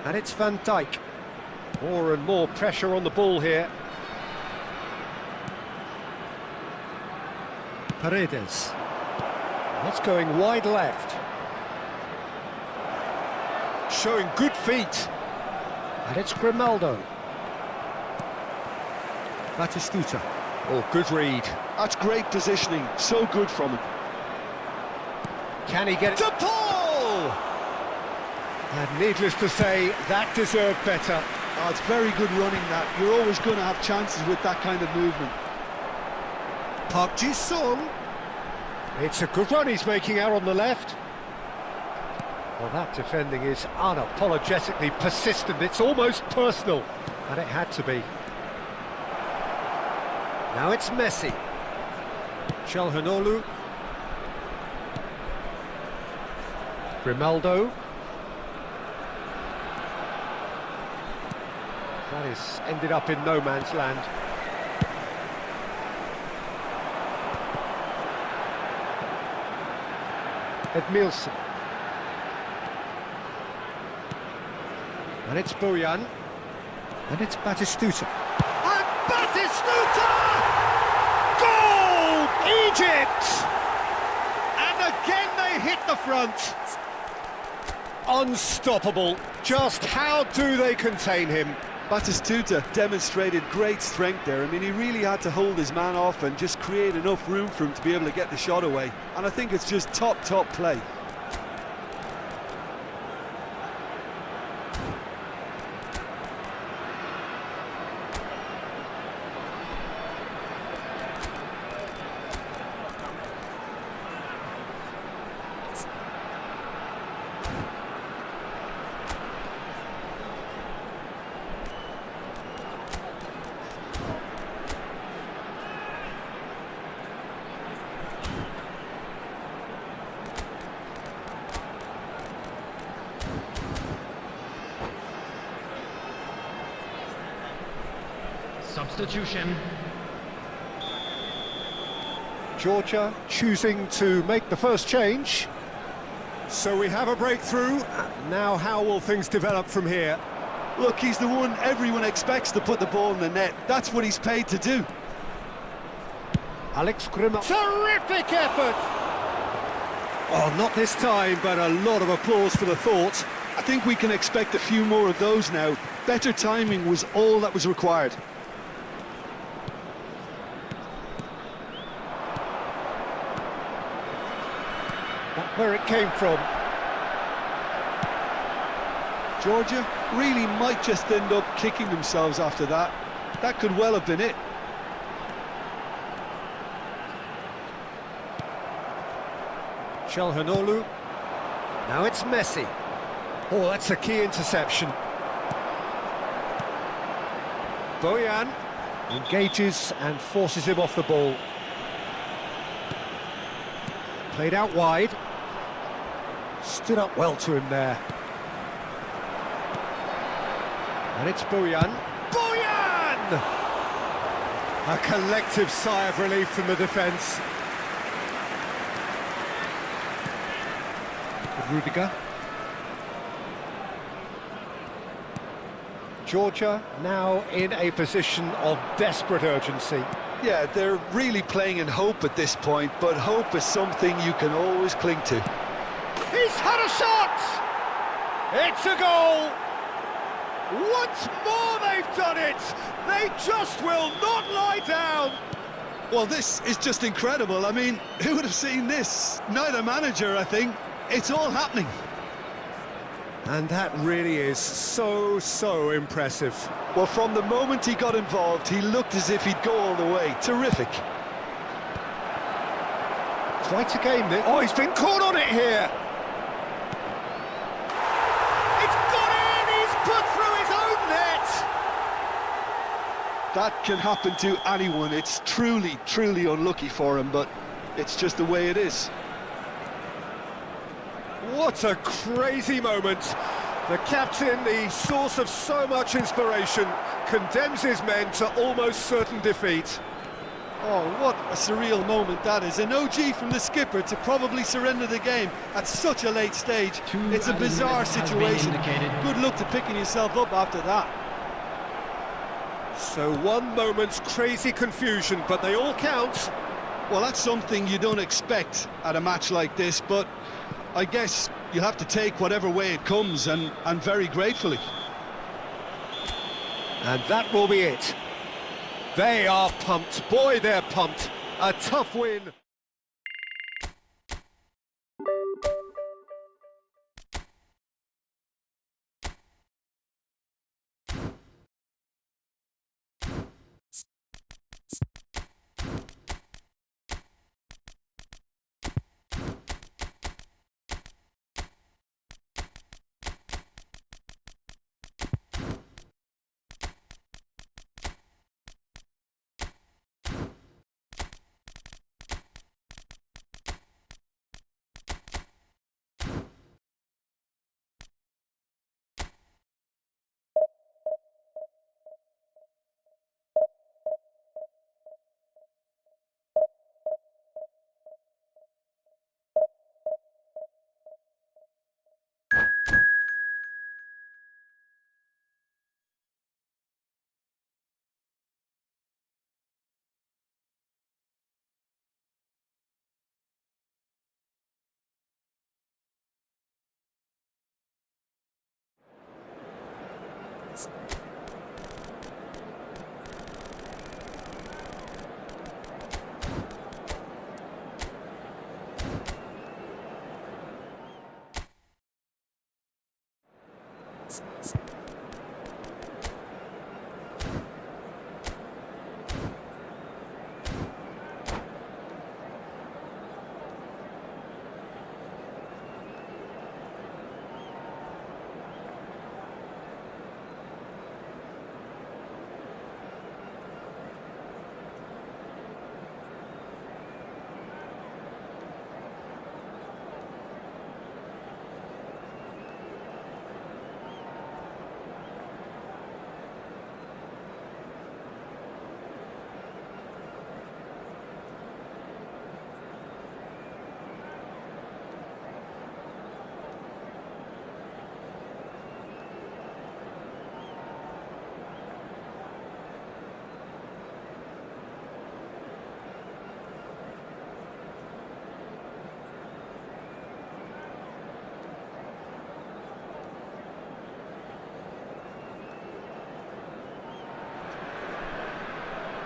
And it's Van Dijk. More and more pressure on the ball here. Paredes. That's going wide left. Showing good feet. And it's Grimaldo. Batistuta. Oh, good read. That's great positioning, so good from him. Can he get it? De Paul! And needless to say, that deserved better. Oh, it's very good running, that. You're always going to have chances with that kind of movement. Park Ji-sung. It's a good run he's making out on the left. Well, that defending is unapologetically persistent. It's almost personal, and it had to be. Now it's Messi. Çalhanoğlu. Grimaldo. That is ended up in no man's land. Edmilson. And it's Bojan. And it's Batistuta. And Batistuta! Goal! Egypt! And again they hit the front. Unstoppable. Just how do they contain him? Batistuta demonstrated great strength there. I mean, he really had to hold his man off and just create enough room for him to be able to get the shot away. And I think it's just top play. Substitution. Georgia choosing to make the first change. So we have a breakthrough. Now how will things develop from here? Look, he's the one everyone expects to put the ball in the net. That's what he's paid to do. Alex Grimaldo. Terrific effort! Oh, not this time, but a lot of applause for the thought. I think we can expect a few more of those now. Better timing was all that was required. Not where it came from. Georgia really might just end up kicking themselves after that. That could well have been it. Çalhanoğlu. Now it's Messi. Oh, that's a key interception. Bojan engages and forces him off the ball. Played out wide. Stood up well to him there. And it's Bojan. Bojan! A collective sigh of relief from the defence. Rudiger. Georgia now in a position of desperate urgency. Yeah, they're really playing in hope at this point, but hope is something you can always cling to. He's had a shot! It's a goal! Once more they've done it! They just will not lie down! Well, this is just incredible. I mean, who would have seen this? Neither manager, I think. It's all happening. And that really is so impressive. Well, from the moment he got involved, he looked as if he'd go all the way. Terrific. Quite a game there. Oh, he's been caught on it here. It's gone in! He's put through his own net! That can happen to anyone. It's truly unlucky for him, but it's just the way it is. What a crazy moment. The captain, the source of so much inspiration, condemns his men to almost certain defeat. Oh, what a surreal moment that is. An OG from the skipper to probably surrender the game at such a late stage. It's a bizarre situation. Good luck to picking yourself up after that. So one moment's crazy confusion, but they all count. Well, that's something you don't expect at a match like this, but I guess you'll have to take whatever way it comes, and very gratefully. And that will be it. They are pumped. Boy, they're pumped. A tough win.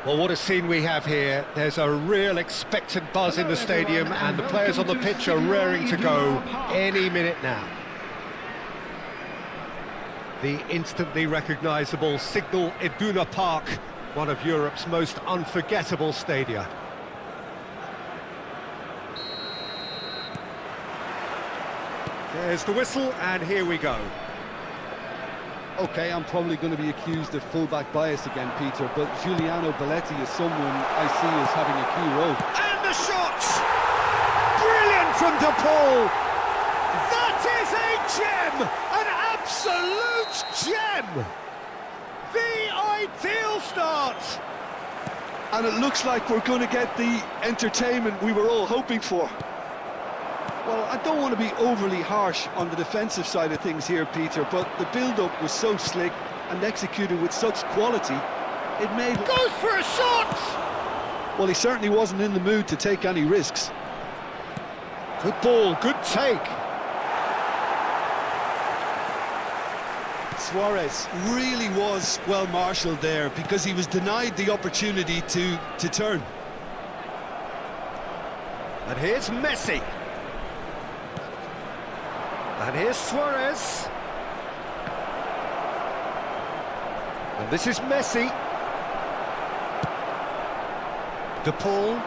Well, what a scene we have here. There's a real expectant buzz in the stadium, and the players on the pitch are raring to go any minute now. The instantly recognisable Signal Iduna Park, one of Europe's most unforgettable stadia. There's the whistle, and here we go. Okay, I'm probably going to be accused of fullback bias again, Peter, but Giuliano Belletti is someone I see as having a key role. And the shot! Brilliant from De Paul! That is a gem! An absolute gem! The ideal start! And it looks like we're going to get the entertainment we were all hoping for. Well, I don't want to be overly harsh on the defensive side of things here, Peter, but the build-up was so slick and executed with such quality, it made... Goes for a shot! Well, he certainly wasn't in the mood to take any risks. Good ball, good take. Suarez really was well marshalled there because he was denied the opportunity to turn. And here's Messi. And here's Suarez. And this is Messi. De Paul.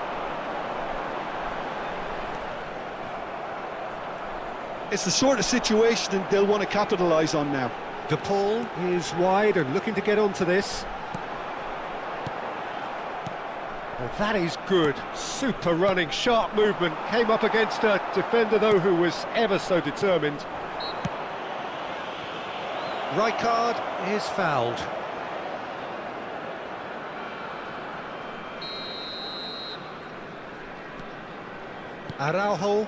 It's the sort of situation they'll want to capitalise on now. De Paul is wide and looking to get onto this. Well, that is good. Super running, sharp movement. Came up against a defender, though, who was ever so determined. Right card is fouled. Araujo.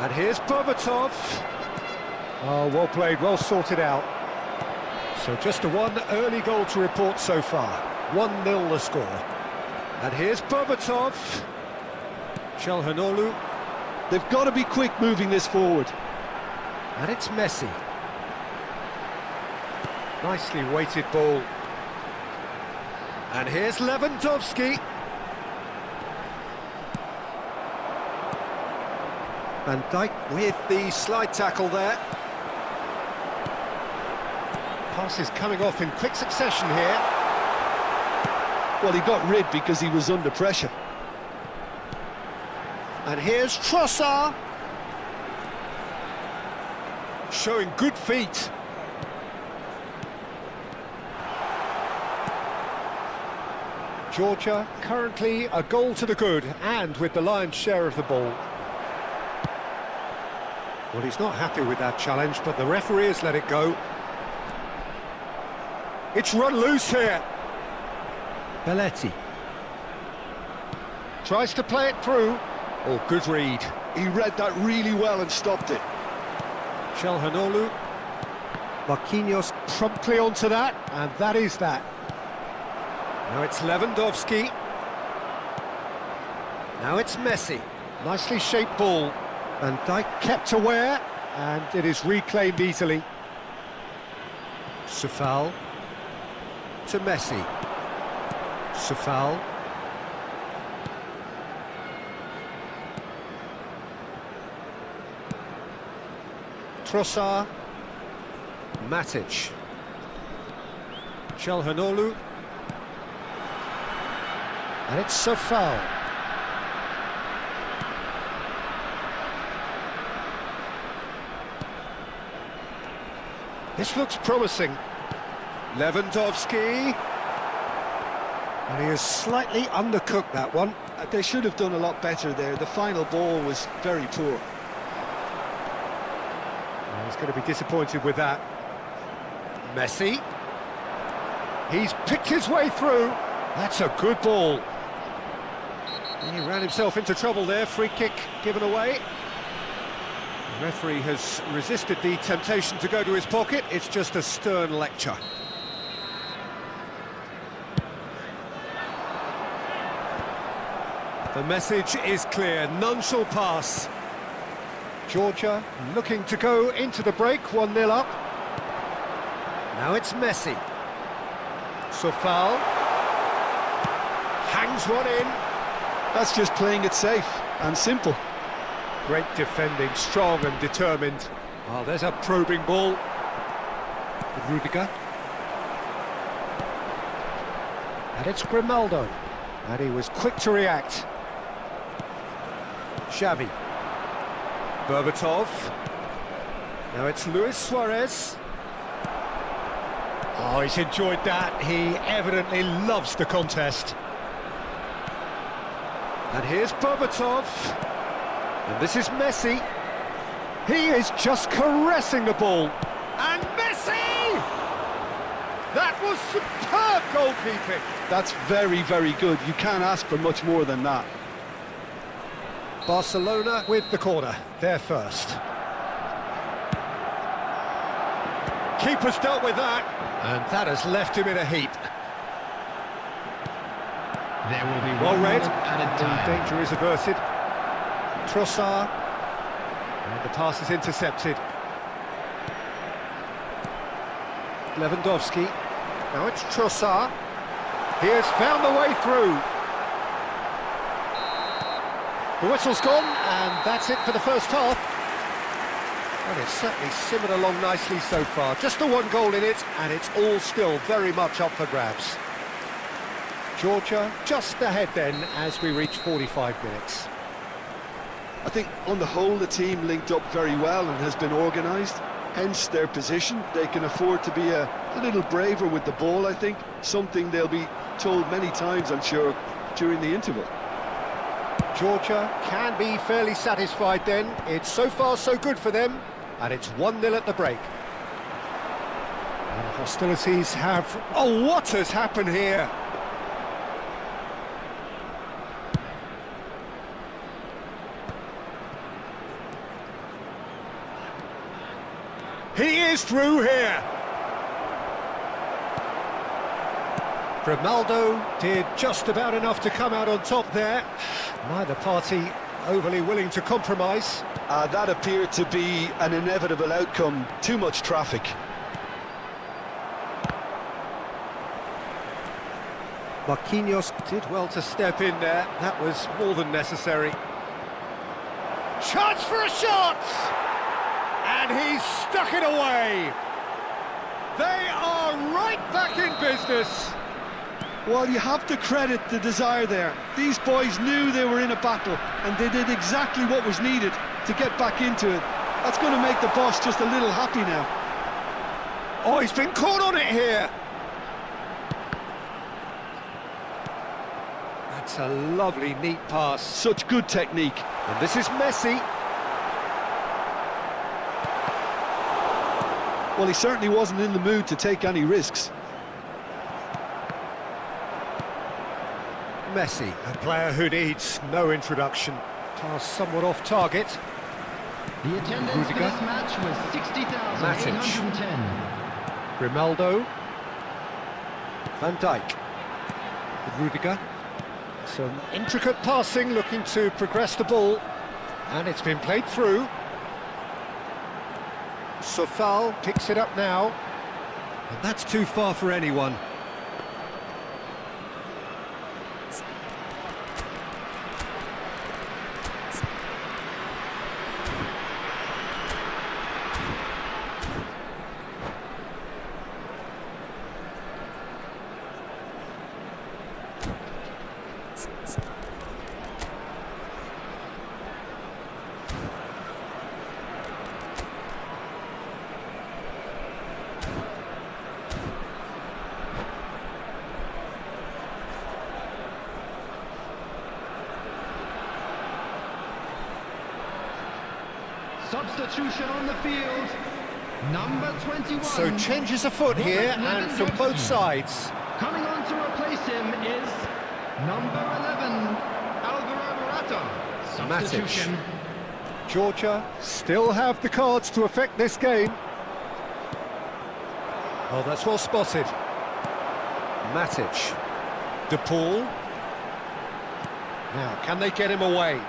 And here's Berbatov. Oh, well played, well sorted out. So just a one early goal to report so far. 1-0 the score. And here's Berbatov. Çalhanoğlu. They've got to be quick moving this forward. And it's Messi. Nicely weighted ball. And here's Lewandowski. Van Dijk with the slide tackle there. Passes coming off in quick succession here. Well, he got rid because he was under pressure. And here's Trossard. Showing good feet. Georgia currently a goal to the good and with the lion's share of the ball. Well, he's not happy with that challenge, but the referee has let it go. It's run loose here. Belletti. Tries to play it through. Oh, good read. He read that really well and stopped it. Çalhanoğlu. Marquinhos promptly onto that, and that is that. Now it's Lewandowski. Now it's Messi. Nicely shaped ball. Van Dijk kept aware, and it is reclaimed easily. Sufal to Messi. Sufal. Trossard. Matic. Çalhanoğlu. And it's Sufal. This looks promising. Lewandowski. And he has slightly undercooked that one. They should have done a lot better there. The final ball was very poor. He's going to be disappointed with that. Messi. He's picked his way through. That's a good ball. He ran himself into trouble there. Free kick given away. The referee has resisted the temptation to go to his pocket. It's just a stern lecture. The message is clear. None shall pass. Georgia looking to go into the break, 1-0 up. Now it's Messi. Sufal. hangs one in. That's just playing it safe and simple. Great defending, strong and determined. Oh, there's a probing ball. With Rudiger. And it's Grimaldo. And he was quick to react. Xavi. Berbatov. Now it's Luis Suarez. Oh, he's enjoyed that. He evidently loves the contest. And here's Berbatov. And this is Messi. He is just caressing the ball. And Messi! That was superb goalkeeping. That's very, very good. You can't ask for much more than that. Barcelona with the corner. They're first. Keeper's dealt with that. And that has left him in a heap. There will be Well read. added time. Danger is averted. Trossard. And the pass is intercepted. Lewandowski. Now it's Trossard. He has found the way through. The whistle's gone, and that's it for the first half. Well, it's certainly simmered along nicely so far. Just the one goal in it, and it's all still very much up for grabs. Georgia just ahead then as we reach 45 minutes. I think on the whole the team linked up very well and has been organised, hence their position. They can afford to be a little braver with the ball, I think, something they'll be told many times, I'm sure, during the interval. Georgia can be fairly satisfied then. It's so far so good for them, and it's 1-0 at the break. And hostilities have... Oh, what has happened here? He is through here. Grimaldo did just about enough to come out on top there. Neither party overly willing to compromise. That appeared to be an inevitable outcome. Too much traffic. Marquinhos did well to step in there. That was more than necessary. Chance for a shot! And he's stuck it away. They are right back in business. Well, you have to credit the desire there. These boys knew they were in a battle, and they did exactly what was needed to get back into it. That's going to make the boss just a little happy now. Oh, he's been caught on it here. That's a lovely, neat pass. Such good technique. And this is Messi. Well, he certainly wasn't in the mood to take any risks. Messi, a player who needs no introduction. Pass somewhat off target. The attendance for Rudiger. this match was 60,810. Grimaldo. Van Dijk. With Rudiger. Some intricate passing, looking to progress the ball. And it's been played through. Sofal picks it up now. And that's too far for anyone. Substitution on the field. Number 21. So changes afoot here, and from both sides. Coming on to replace him is number 11, Alvaro Morata. Substitution. Georgia still have the cards to affect this game. Oh, that's well spotted. Matic. De Paul. Now, can they get him away?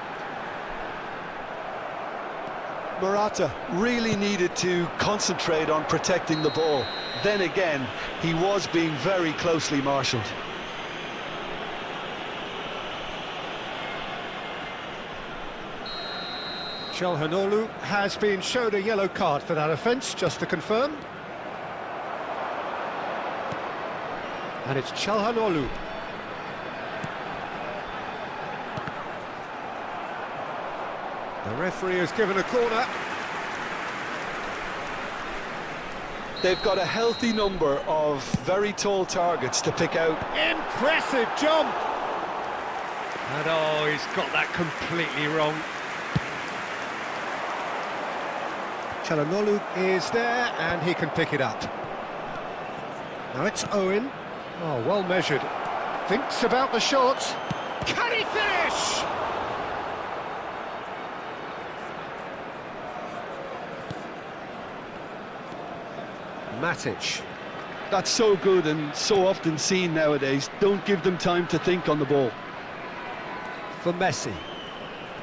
Morata really needed to concentrate on protecting the ball. Then again, he was being very closely marshalled. Çalhanoğlu has been shown a yellow card for that offence, just to confirm. And it's Çalhanoğlu. The referee has given a corner. They've got a healthy number of very tall targets to pick out. Impressive jump! And oh, he's got that completely wrong. Çalhanoğlu is there, and he can pick it up. Now it's Owen. Oh, well measured. Thinks about the shot. Can he finish? Matic. That's so good and so often seen nowadays. Don't give them time to think on the ball. For Messi.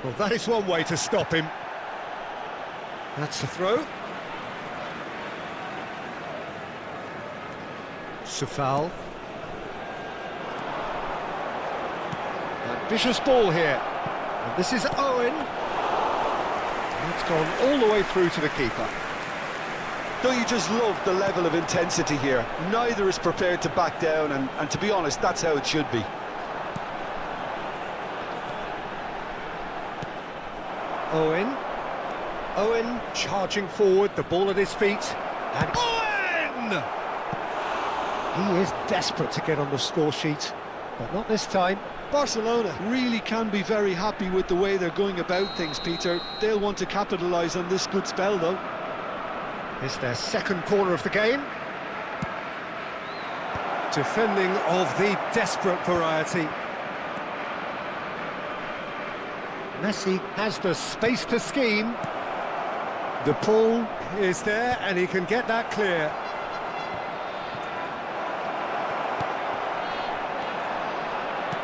Well, that is one way to stop him. That's the throw. Sufal. Ambitious ball here. And this is Owen. And it's gone all the way through to the keeper. Don't you just love the level of intensity here? Neither is prepared to back down, and to be honest, that's how it should be. Owen charging forward, the ball at his feet, and Owen! He is desperate to get on the score sheet, but not this time. Barcelona really can be very happy with the way they're going about things, Peter. They'll want to capitalise on this good spell, though. It's their second corner of the game. Defending of the desperate variety. Messi has the space to scheme. The ball is there, and he can get that clear.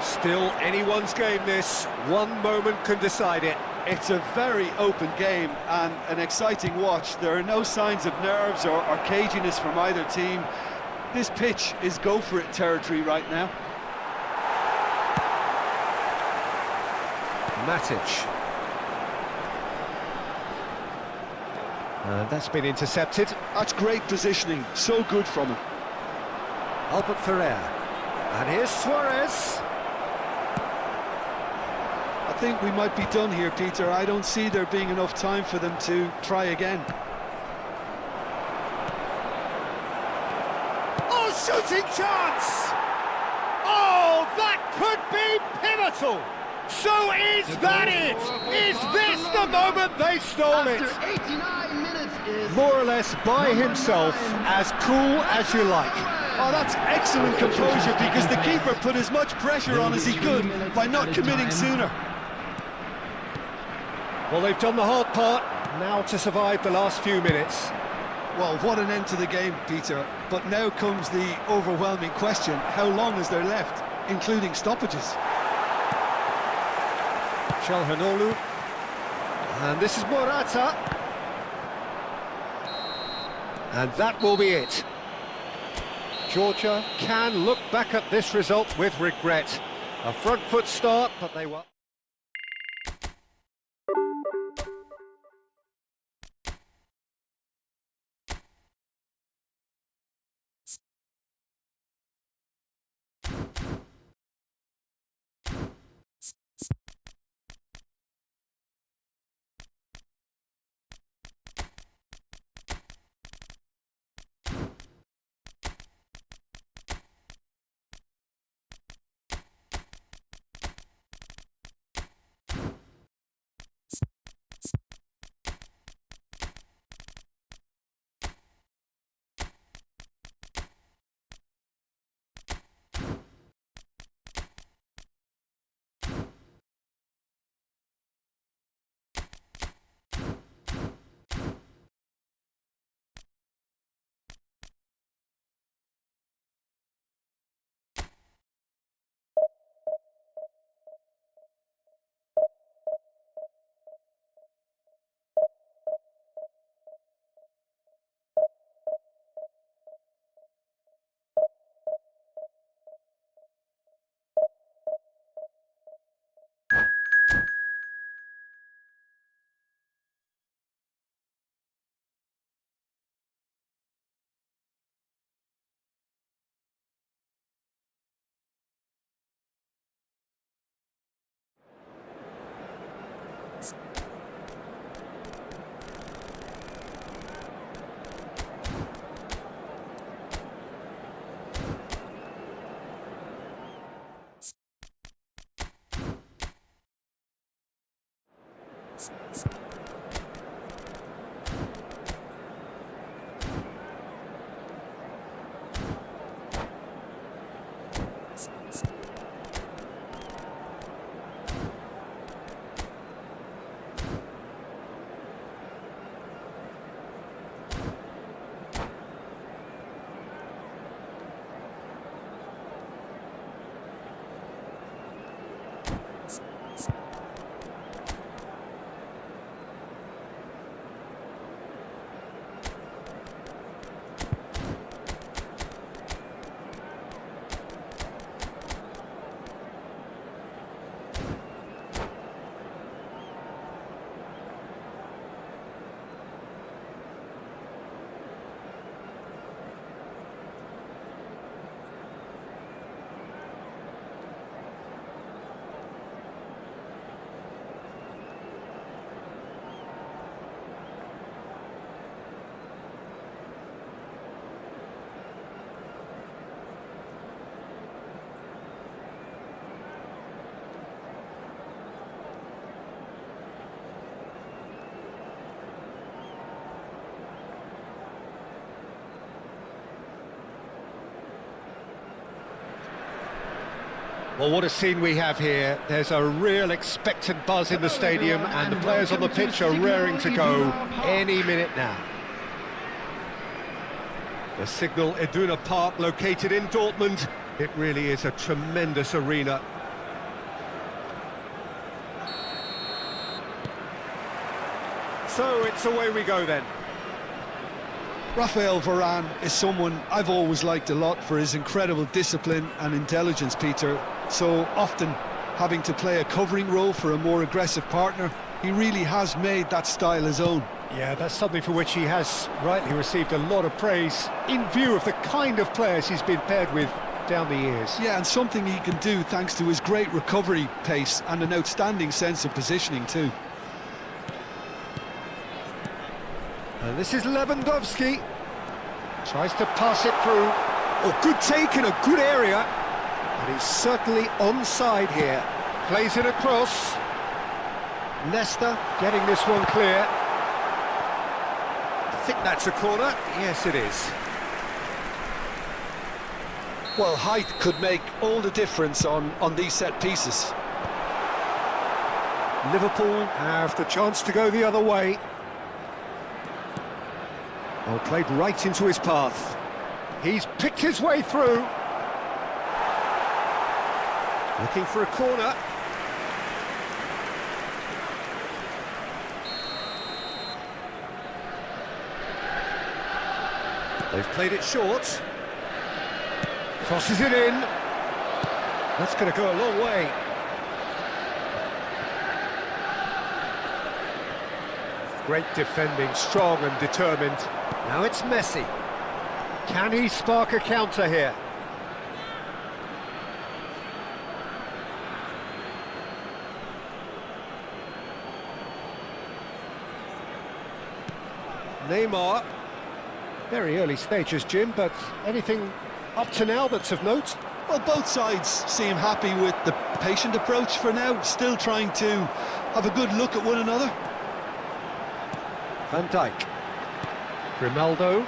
Still anyone's game, this. One moment can decide it. It's a very open game and an exciting watch. There are no signs of nerves or caginess from either team. This pitch is go-for-it territory right now. Matic. And that's been intercepted. That's great positioning, so good from him. Albert Ferrer. And here's Suarez. I think we might be done here, Peter. I don't see there being enough time for them to try again. Oh, shooting chance! Oh, that could be pivotal! So is that it? Is this the moment they stole it? After 89 minutes is More or less by himself, as cool as you like. Oh, that's excellent composure, because the keeper put as much pressure on as he could by not committing sooner. Well, they've done the hard part, now to survive the last few minutes. Well, what an end to the game, Peter. But now comes the overwhelming question: how long is there left, including stoppages? Çalhanoğlu. And this is Morata. And that will be it. Georgia can look back at this result with regret. A front foot start, but they were... Well, what a scene we have here. There's a real expectant buzz in the stadium, and the players on the pitch are raring to go any minute now. The Signal Iduna Park, located in Dortmund. It really is a tremendous arena. So it's away we go then. Raphael Varane is someone I've always liked a lot for his incredible discipline and intelligence, Peter. So often having to play a covering role for a more aggressive partner, he really has made that style his own. Yeah, that's something for which he has rightly received a lot of praise in view of the kind of players he's been paired with down the years. Yeah, and something he can do thanks to his great recovery pace and an outstanding sense of positioning too. And this is Lewandowski. Tries to pass it through. Oh, good take in a good area. And he's certainly onside here. Plays it across. Leicester getting this one clear. I think that's a corner. Yes, it is. Well, height could make all the difference on these set pieces. Liverpool have the chance to go the other way. Well, played right into his path. He's picked his way through. Looking for a corner. They've played it short. Crosses it in. That's going to go a long way. Great defending, strong and determined. Now it's Messi. Can he spark a counter here? Neymar. Very early stages, Jim, but anything up to now that's of note? Well, both sides seem happy with the patient approach for now, still trying to have a good look at one another. Van Dijk. Grimaldo.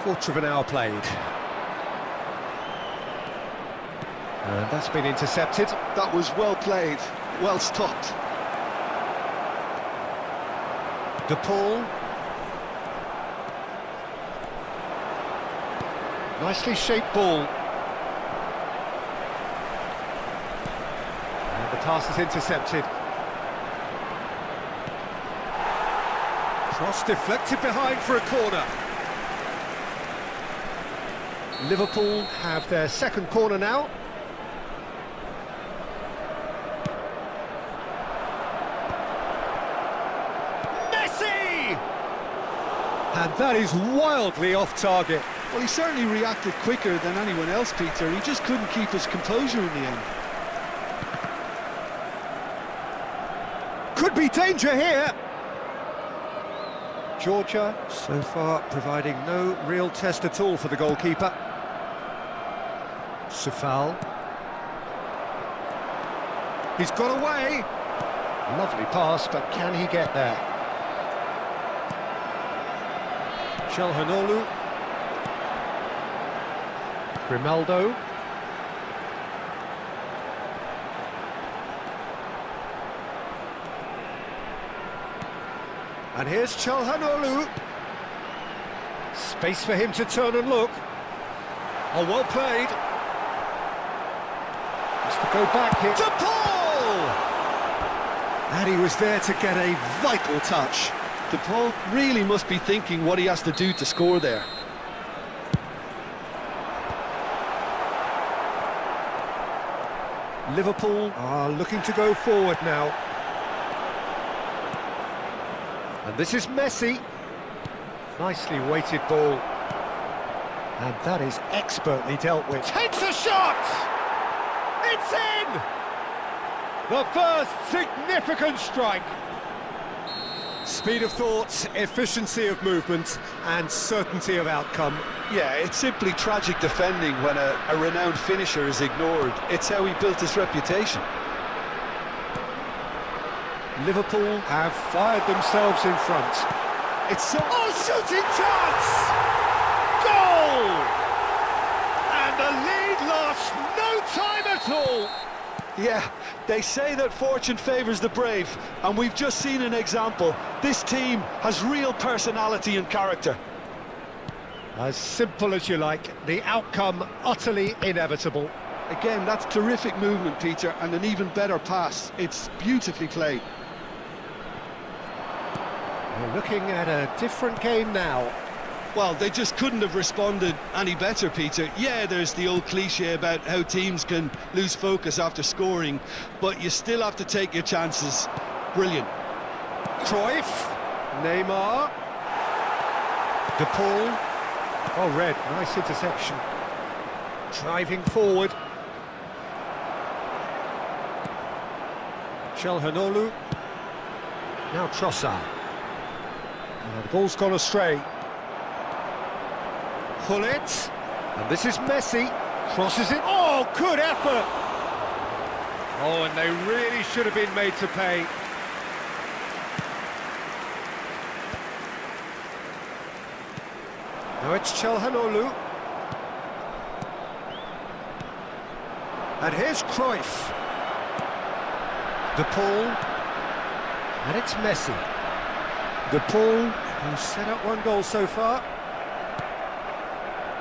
Quarter of an hour played. And that's been intercepted. That was well played, well stopped. De Paul. Nicely shaped ball. And the pass is intercepted. Cross deflected behind for a corner. Liverpool have their second corner now. Messi! And that is wildly off target. Well, he certainly reacted quicker than anyone else, Peter. He just couldn't keep his composure in the end. Could be danger here. Georgia, so far, providing no real test at all for the goalkeeper. Sufal. He's got away. Lovely pass, but can he get there? Çalhanoğlu. Grimaldo. And here's Çalhanoğlu. Space for him to turn and look. Oh, well played. Has to go back here. To Paul! And he was there to get a vital touch. Paul really must be thinking what he has to do to score there. Liverpool are looking to go forward now. And this is Messi. Nicely weighted ball. And that is expertly dealt with. Takes a shot! It's in! The first significant strike. Speed of thought, efficiency of movement, and certainty of outcome. Yeah, it's simply tragic defending when a renowned finisher is ignored. It's how he built his reputation. Liverpool have fired themselves in front. It's so... Oh, shooting chance! Goal! And the lead lost no time at all. Yeah, they say that fortune favours the brave, and we've just seen an example. This team has real personality and character. As simple as you like, the outcome utterly inevitable. Again, that's terrific movement, Peter, and an even better pass. It's beautifully played. We're looking at a different game now. Well, they just couldn't have responded any better, Peter. Yeah, there's the old cliche about how teams can lose focus after scoring, but you still have to take your chances. Brilliant. Cruyff, Neymar, De Paul. Oh, red, nice interception. Driving forward. Çalhanoğlu. Now Trossard. The ball's gone astray. Pull it, and this is Messi, crosses it, oh, good effort! Oh, and they really should have been made to pay. Now it's Çalhanoğlu. And here's Cruyff. De Paul, and it's Messi. De Paul, who's set up one goal so far.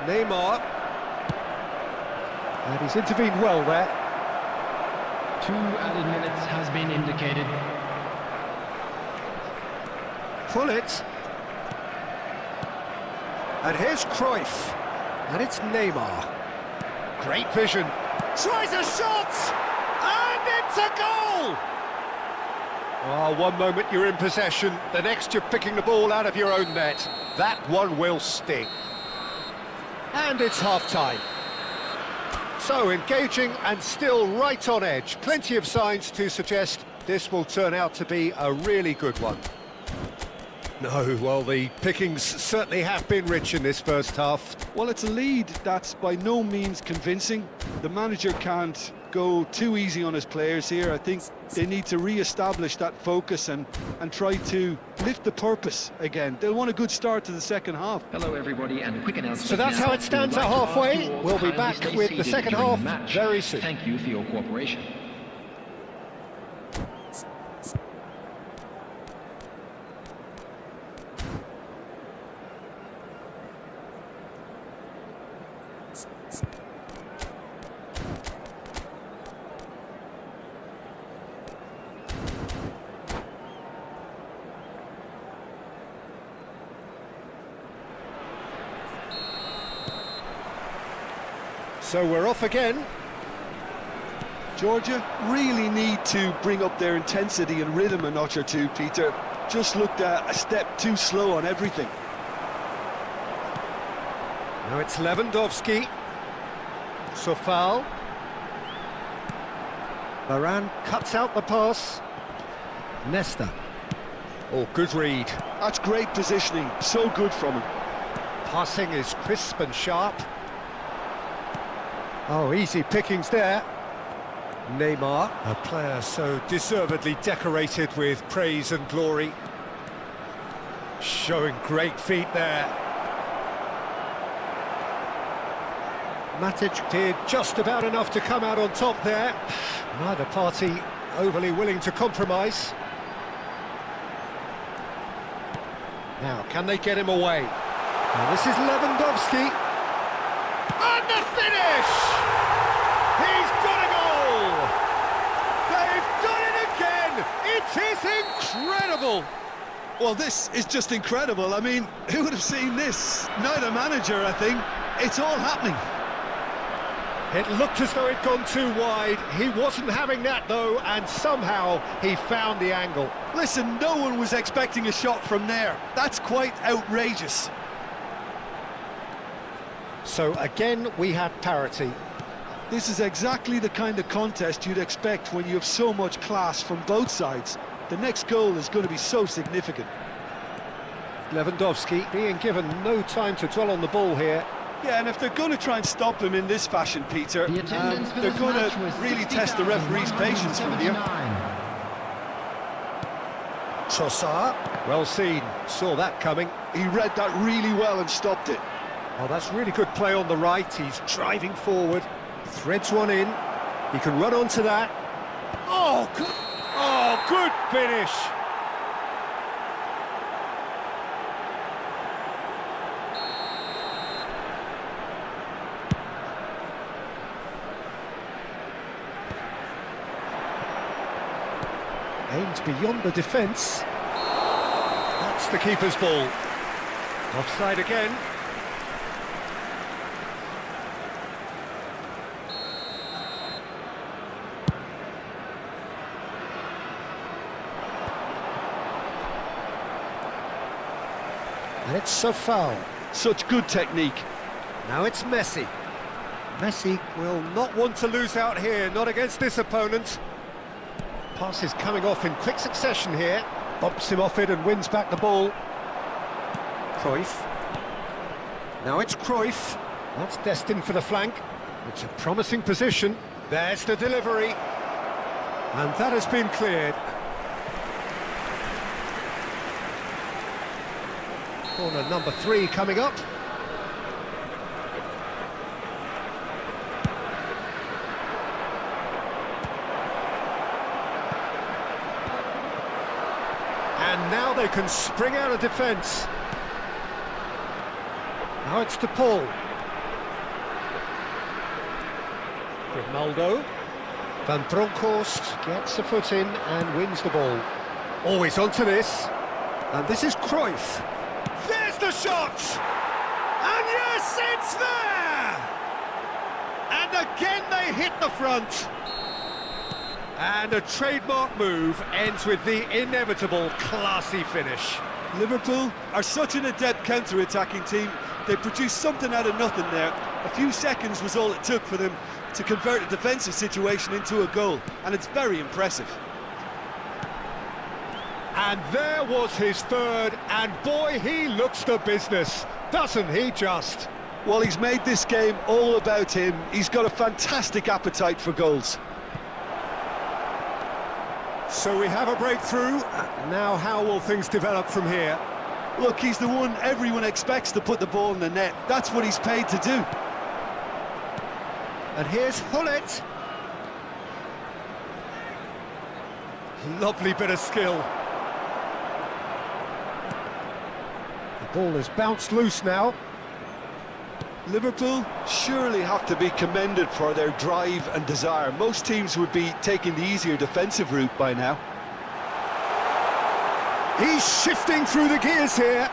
Neymar, and he's intervened well there. 2 added minutes has been indicated. Pull it, and here's Cruyff, and it's Neymar. Great vision, tries a shot, and it's a goal! Oh, one moment you're in possession, the next you're picking the ball out of your own net. That one will sting. And it's half-time. So engaging and still right on edge. Plenty of signs to suggest this will turn out to be a really good one. No, well, the pickings certainly have been rich in this first half. Well, it's a lead that's by no means convincing. The manager can't go too easy on his players here. I think they need to re-establish that focus and try to lift the purpose again. They'll want a good start to the second half. Hello everybody, and a quick announcement. So that's how it stands at halfway. We'll be back with the second half very soon. Thank you for your cooperation. So we're off again. Georgia really need to bring up their intensity and rhythm a notch or two, Peter. Just looked a step too slow on everything. Now it's Lewandowski. Sofal. Varane cuts out the pass. Nesta. Oh, good read. That's great positioning, so good from him. Passing is crisp and sharp. Oh, easy pickings there. Neymar, a player so deservedly decorated with praise and glory. Showing great feet there. Matic did just about enough to come out on top there. Neither party overly willing to compromise. Now, can they get him away? Now, this is Lewandowski. And the finish! He's got a goal! They've done it again! It is incredible! Well, this is just incredible. I mean, who would have seen this? Neither manager, I think. It's all happening. It looked as though it'd gone too wide. He wasn't having that, though, and somehow he found the angle. Listen, no one was expecting a shot from there. That's quite outrageous. So, again, we have parity. This is exactly the kind of contest you'd expect when you have so much class from both sides. The next goal is going to be so significant. Lewandowski being given no time to dwell on the ball here. Yeah, and if they're going to try and stop him in this fashion, Peter, they're going to really test the referee's patience from here. Trossard, well seen, saw that coming. He read that really well and stopped it. Oh, that's really good play on the right. He's driving forward, threads one in. He can run onto that. Oh, good finish. Aimed beyond the defence. That's the keeper's ball. Offside again. And it's a foul. Such good technique. Now it's Messi. Messi will not want to lose out here, not against this opponent. Pass is coming off in quick succession here. Bumps him off it and wins back the ball. Cruyff. Now it's Cruyff. That's destined for the flank. It's a promising position. There's the delivery. And that has been cleared. Corner number 3 coming up. And now they can spring out of defence. Now it's to Paul. Ronaldo. Van Bronckhorst gets a foot in and wins the ball. Always onto this. And this is Cruyff. There's the shot! And yes, it's there! And again they hit the front. And a trademark move ends with the inevitable classy finish. Liverpool are such an adept counter-attacking team. They produced something out of nothing there. A few seconds was all it took for them to convert a defensive situation into a goal, and it's very impressive. And there was his third, and boy, he looks the business, doesn't he just? Well, he's made this game all about him. He's got a fantastic appetite for goals. So we have a breakthrough. Now how will things develop from here? Look, he's the one everyone expects to put the ball in the net. That's what he's paid to do. And here's Hullet. Lovely bit of skill. The ball has bounced loose now. Liverpool surely have to be commended for their drive and desire. Most teams would be taking the easier defensive route by now. He's shifting through the gears here.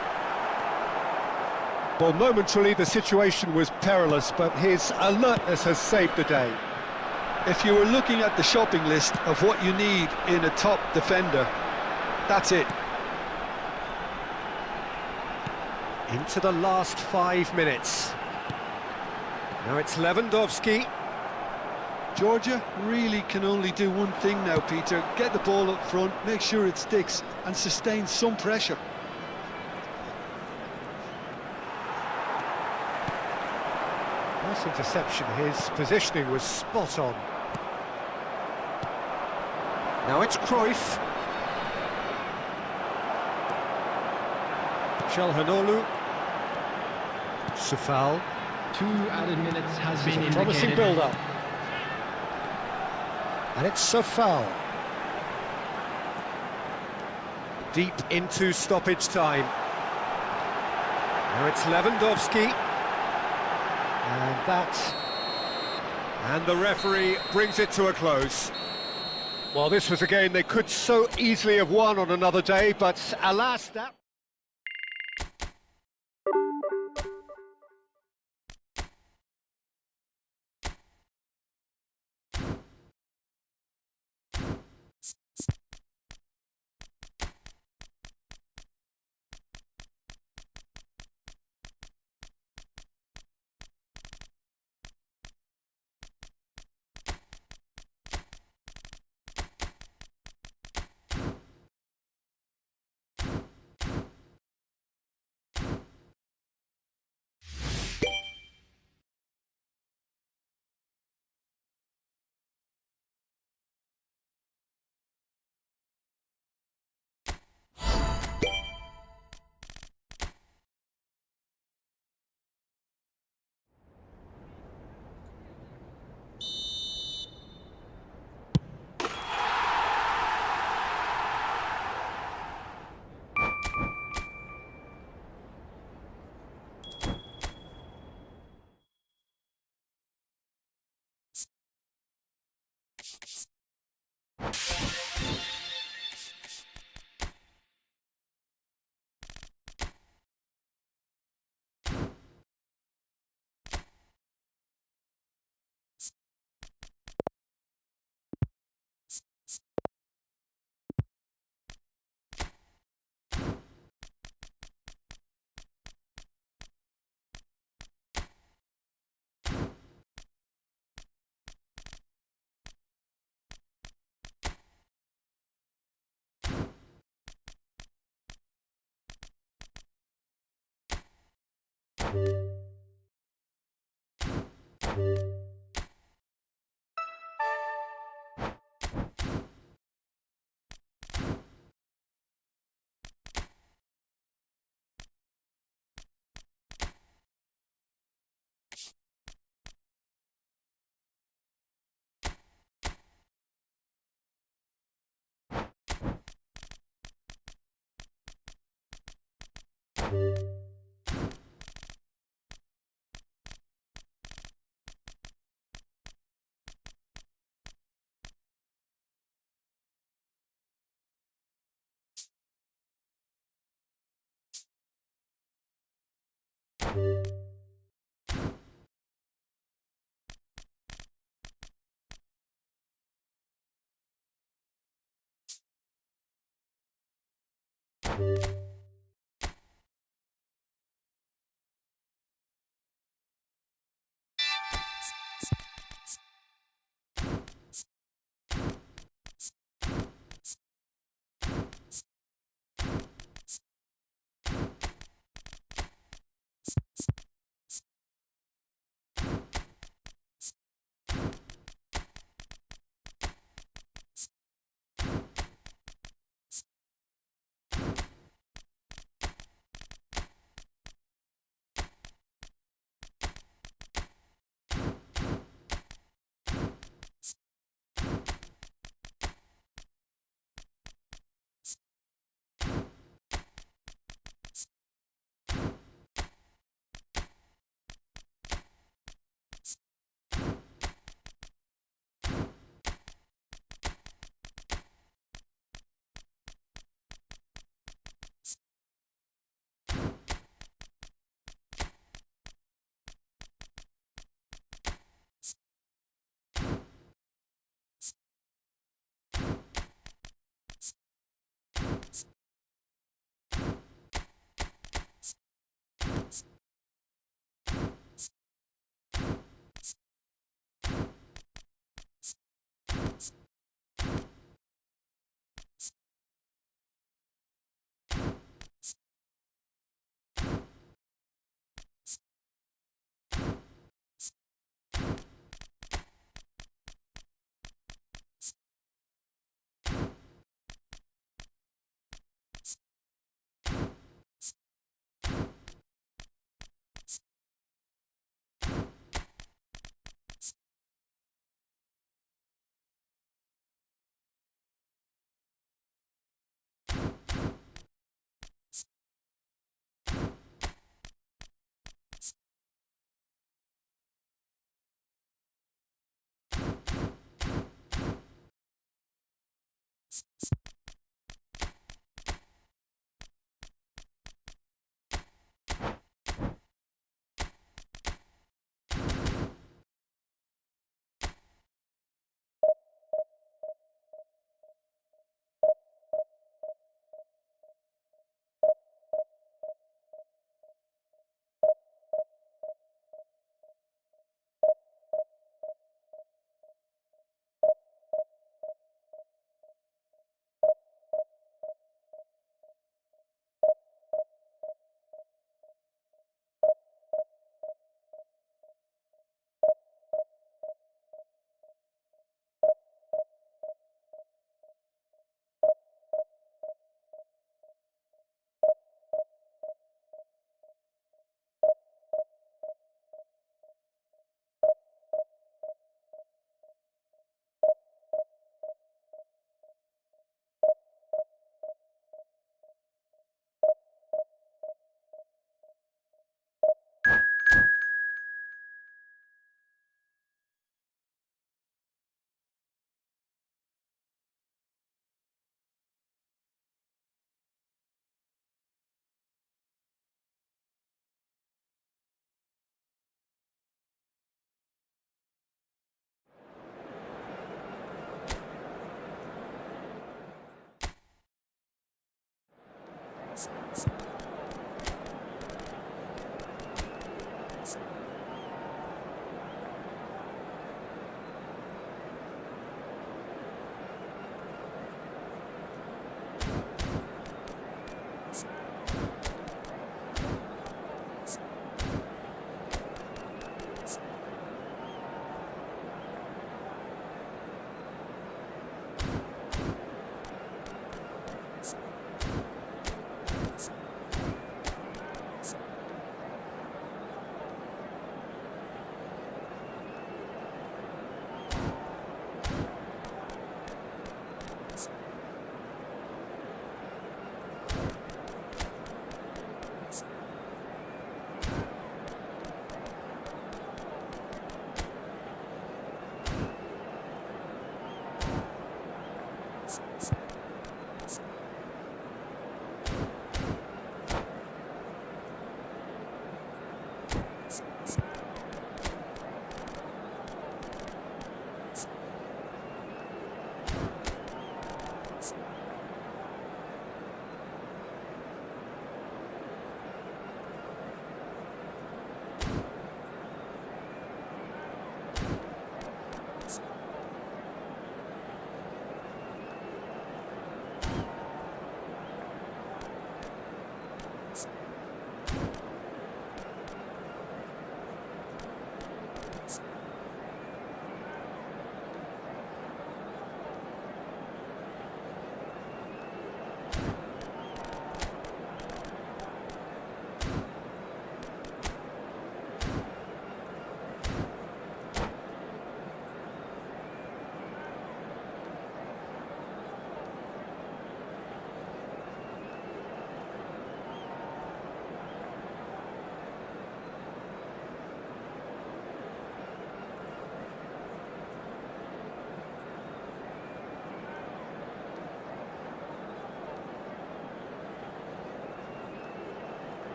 Well, momentarily the situation was perilous, but his alertness has saved the day. If you were looking at the shopping list of what you need in a top defender, that's it. Into the last 5 minutes. Now it's Lewandowski. Georgia really can only do one thing now, Peter. Get the ball up front, make sure it sticks, and sustain some pressure. Nice interception, his positioning was spot on. Now it's Cruyff. Çalhanoğlu. Sefal. 2 added minutes has been indicated. Promising build-up. And it's Sefal. Deep into stoppage time. Now it's Lewandowski. And the referee brings it to a close. Well, this was a game they could so easily have won on another day, but alas, that...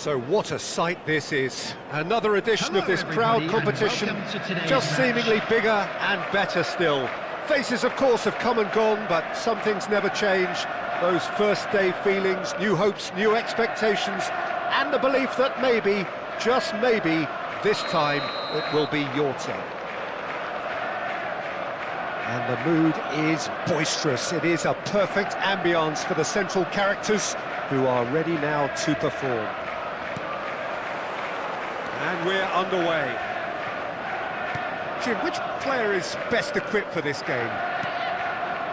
So what a sight this is. Another edition of Hello, this crowd everybody, and competition, welcome to today's just match. seemingly bigger and better still. Faces, of course, have come and gone, but some things never change. Those first-day feelings, new hopes, new expectations, and the belief that maybe, just maybe, this time it will be your turn. And the mood is boisterous. It is a perfect ambience for the central characters who are ready now to perform. And we're underway. Jim, which player is best equipped for this game?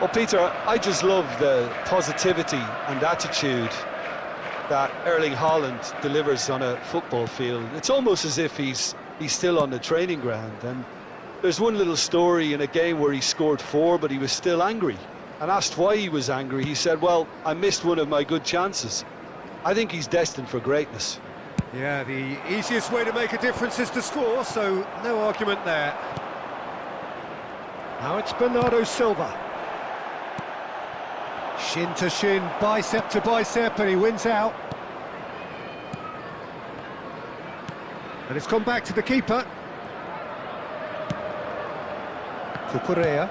Well, Peter, I just love the positivity and attitude that Erling Haaland delivers on a football field. It's almost as if he's still on the training ground. And there's one little story in a game where he scored 4, but he was still angry. And asked why he was angry, he said, well, I missed one of my good chances. I think he's destined for greatness. Yeah, the easiest way to make a difference is to score, so no argument there. Now it's Bernardo Silva. Shin to shin, bicep to bicep, and he wins out. And it's gone back to the keeper. Cucurella.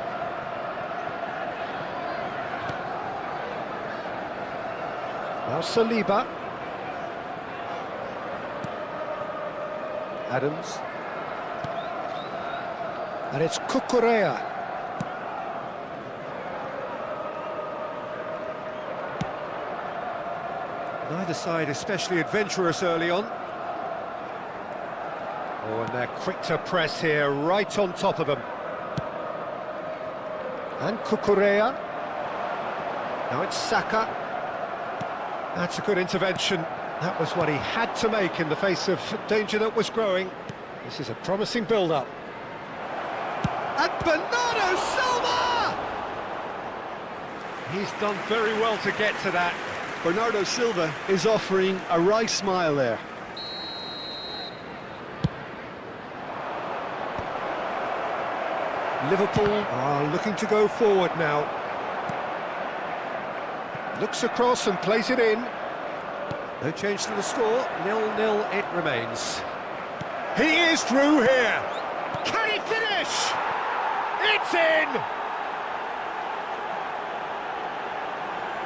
Now Saliba. Adams. And it's Cucurella. Neither side especially adventurous early on. Oh, and they're quick to press here, right on top of them. And Cucurella. Now it's Saka. That's a good intervention. That was what he had to make in the face of danger that was growing. This is a promising build-up. And Bernardo Silva! He's done very well to get to that. Bernardo Silva is offering a wry smile there. Liverpool are looking to go forward now. Looks across and plays it in. No change to the score, 0-0 it remains. He is through here! Can he finish? It's in!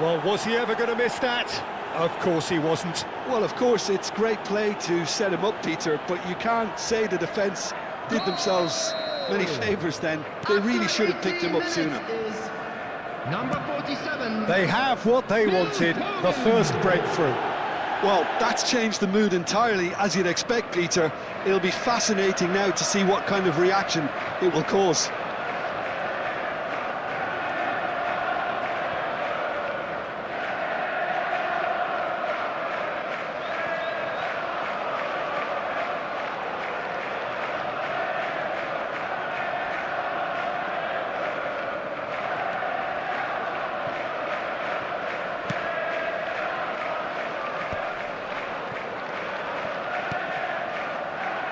Well, was he ever going to miss that? Of course he wasn't. Well, of course, it's great play to set him up, Peter, but you can't say the defence did themselves many favours then. They really should have picked him up sooner. Number 47. They have what they wanted, the first breakthrough. Well, that's changed the mood entirely, as you'd expect, Peter. It'll be fascinating now to see what kind of reaction it will cause.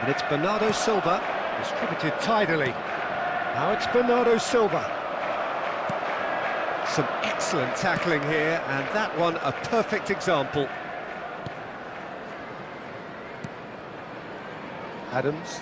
And it's Bernardo Silva, distributed tidily. Now it's Bernardo Silva. Some excellent tackling here, and that one a perfect example. Adams.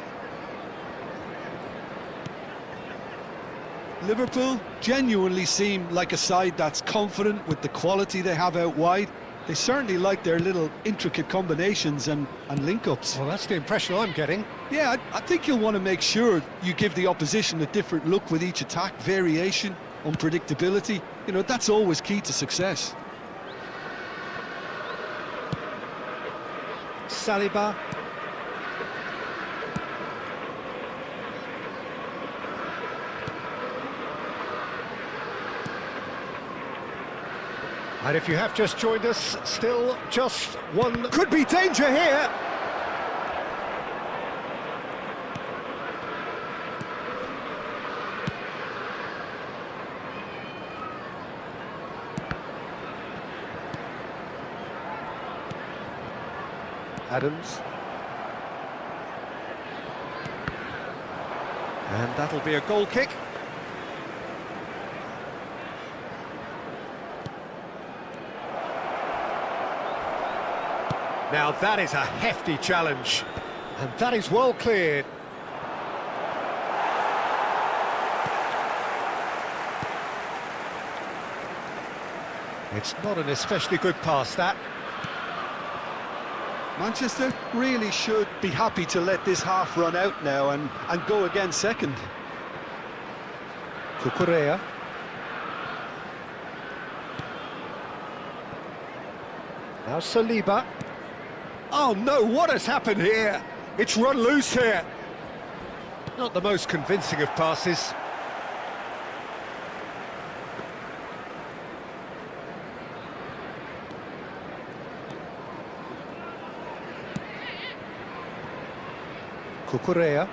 Liverpool genuinely seem like a side that's confident with the quality they have out wide. They certainly like their little intricate combinations and link-ups. Well, that's the impression I'm getting. Yeah, I think you'll want to make sure you give the opposition a different look with each attack, variation, unpredictability. You know, that's always key to success. Saliba. And if you have just joined us, still just one... Could be danger here! Adams. And that'll be a goal kick. Now that is a hefty challenge, and that is well cleared. It's not an especially good pass, that. Manchester really should be happy to let this half run out now and go again second. Cucurella. Now Saliba. Oh no, what has happened here? It's run loose here. Not the most convincing of passes. Cucurella.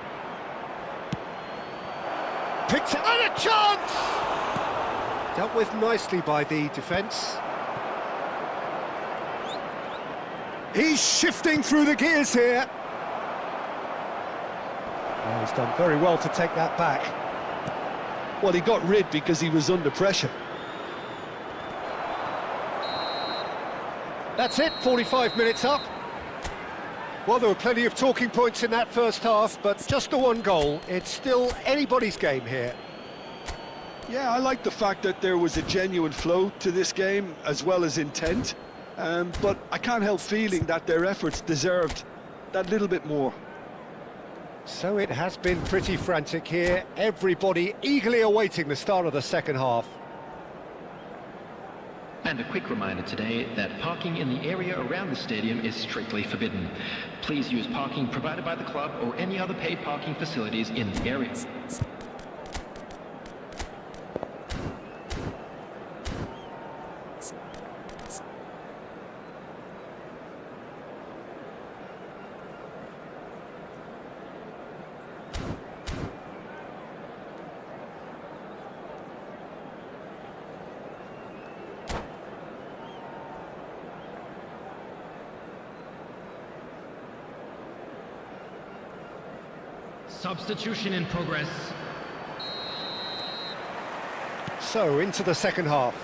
Picked it, and a chance! Dealt with nicely by the defence. He's shifting through the gears here. Oh, he's done very well to take that back. Well, he got rid because he was under pressure. That's it, 45 minutes up. Well, there were plenty of talking points in that first half, but just the one goal. It's still anybody's game here. Yeah, I like the fact that there was a genuine flow to this game, as well as intent. But I can't help feeling that their efforts deserved that little bit more. So it has been pretty frantic here. Everybody eagerly awaiting the start of the second half. And a quick reminder today that parking in the area around the stadium is strictly forbidden. Please use parking provided by the club or any other paid parking facilities in the area. Substitution in progress. So, into the second half.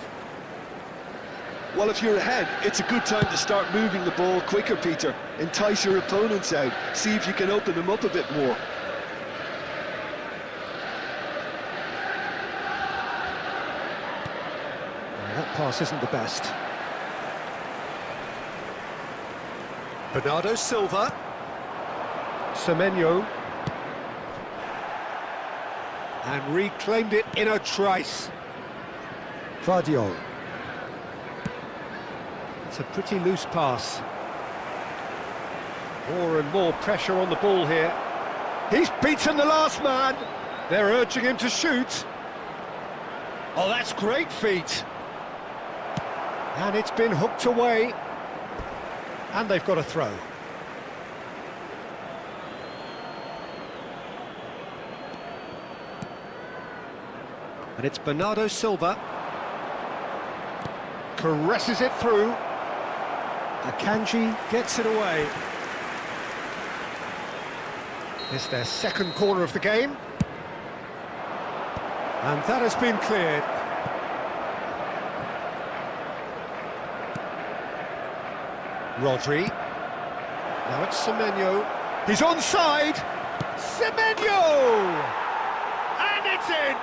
Well, if you're ahead, it's a good time to start moving the ball quicker, Peter. Entice your opponents out. See if you can open them up a bit more. That pass isn't the best. Bernardo Silva. Semenyo. And reclaimed it in a trice. Vardiol. It's a pretty loose pass. More and more pressure on the ball here. He's beaten the last man. They're urging him to shoot. Oh, that's great feet. And it's been hooked away. And they've got a throw. And it's Bernardo Silva. Caresses it through. Akanji gets it away. It's their second corner of the game. And that has been cleared. Rodri. Now it's Semenyo. He's onside. Semenyo! And it's in!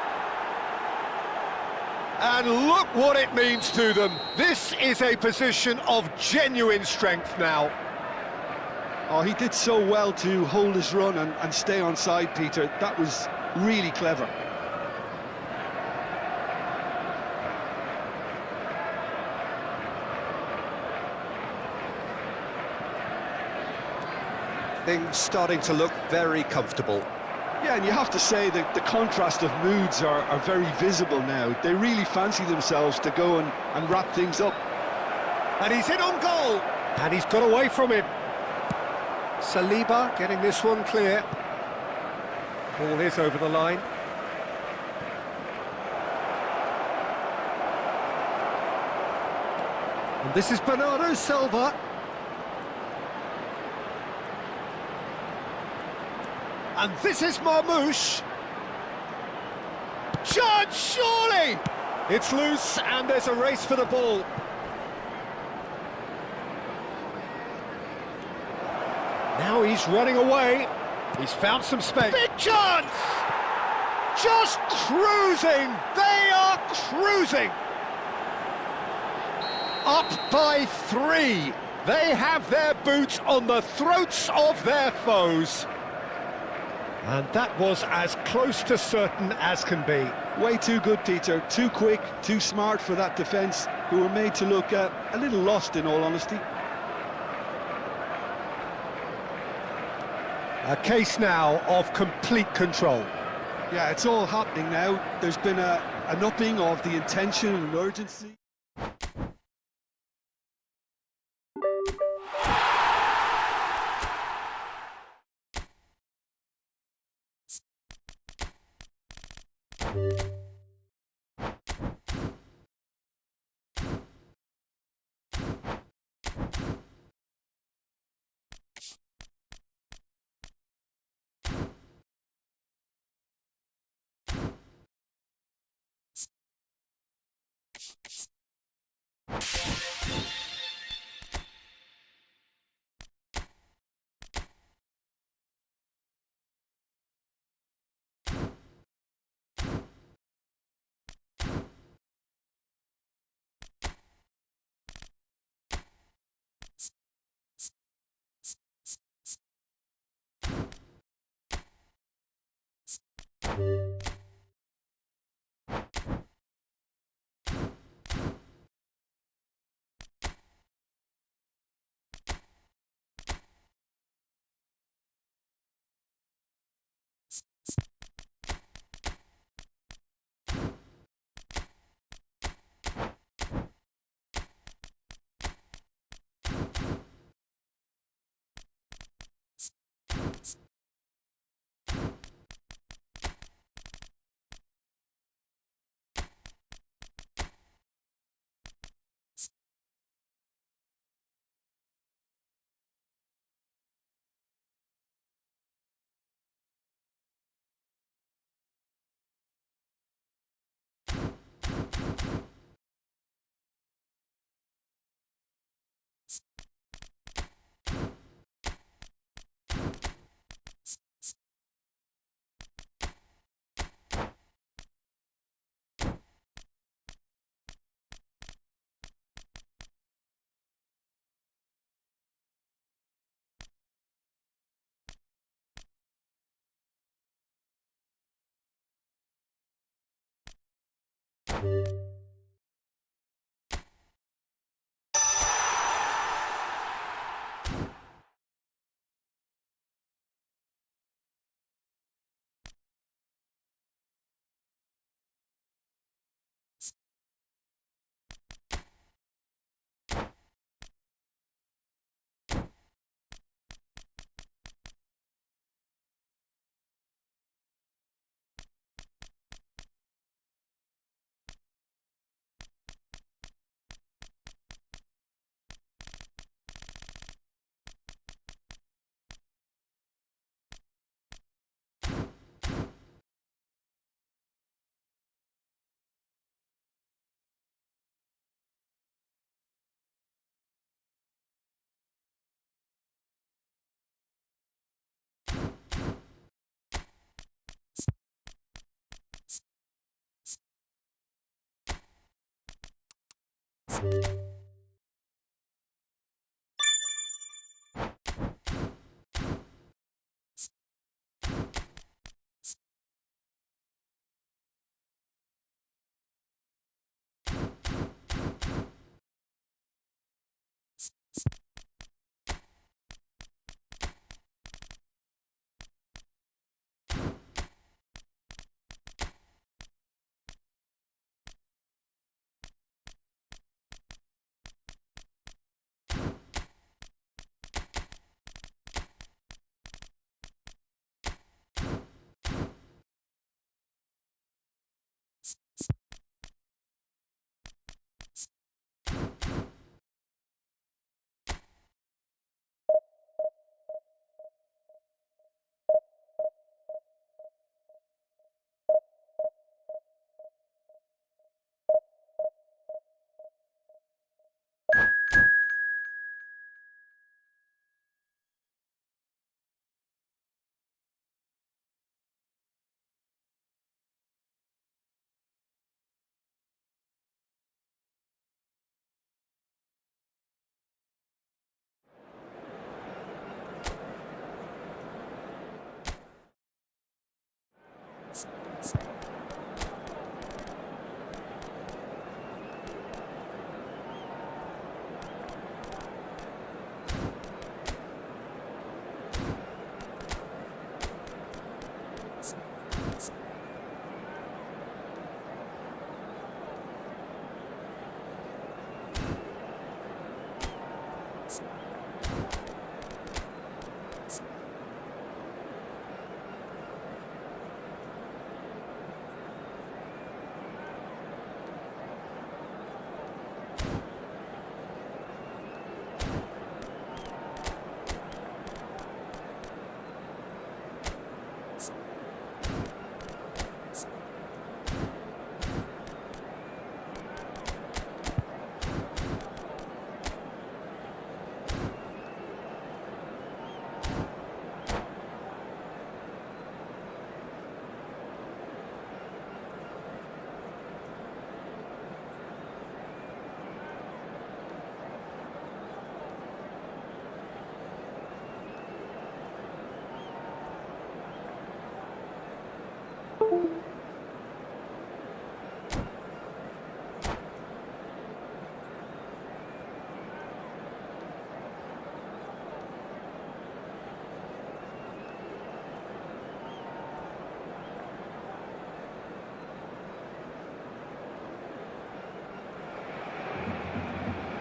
And look what it means to them. This is a position of genuine strength now. Oh, he did so well to hold his run and stay on side, Peter. That was really clever. Things starting to look very comfortable. Yeah, and you have to say that the contrast of moods are very visible now. They really fancy themselves to go and wrap things up. And he's in on goal. And he's got away from him. Saliba getting this one clear. Ball is over the line. And this is Bernardo Silva. And this is Marmoush. Chance, surely! It's loose and there's a race for the ball. Now he's running away. He's found some space. Big chance! Just cruising! They are cruising! Up by 3. They have their boots on the throats of their foes. And that was as close to certain as can be. Way too good, Peter. Too quick, too smart for that defence, who were made to look a little lost, in all honesty. A case now of complete control. Yeah, it's all happening now. There's been an upping of the intention and urgency.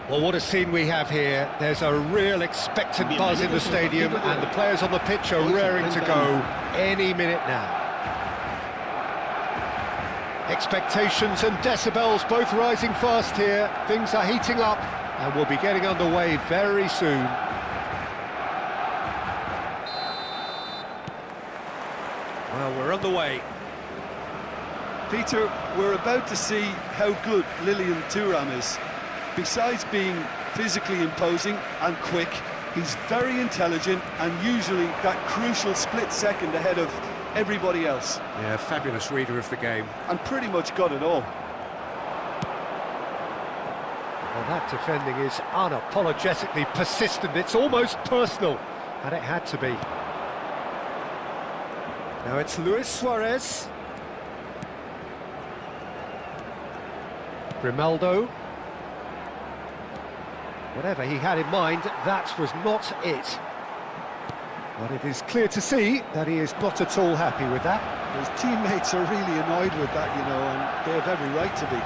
Well, what a scene we have here. There's a real expectant buzz in the stadium, and the players on the pitch are raring to go any minute now. Expectations and decibels both rising fast here. Things are heating up, and we'll be getting underway very soon. Well, we're underway. Peter, we're about to see how good Lilian Thuram is. Besides being physically imposing and quick, he's very intelligent and usually that crucial split second ahead of everybody else. Yeah, fabulous reader of the game. And pretty much got it all. Well, that defending is unapologetically persistent. It's almost personal, and it had to be. Now it's Luis Suarez. Grimaldo. Whatever he had in mind, that was not it. But it is clear to see that he is not at all happy with that. His teammates are really annoyed with that, you know, and they have every right to be.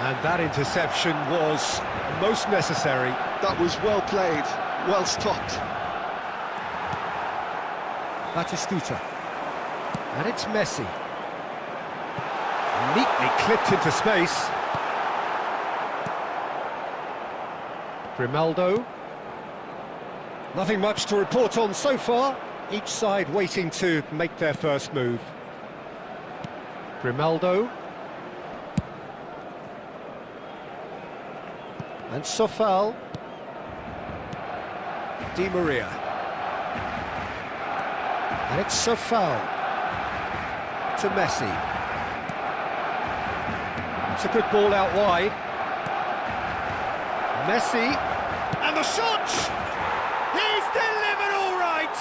And that interception was most necessary. That was well played, well stopped. Batistuta. And it's Messi. Neatly clipped into space. Grimaldo. Nothing much to report on so far. Each side waiting to make their first move. Grimaldo. And Sofal. Di Maria. And it's Sofal. To Messi. It's a good ball out wide. Messi. And the shot! He's delivered all right!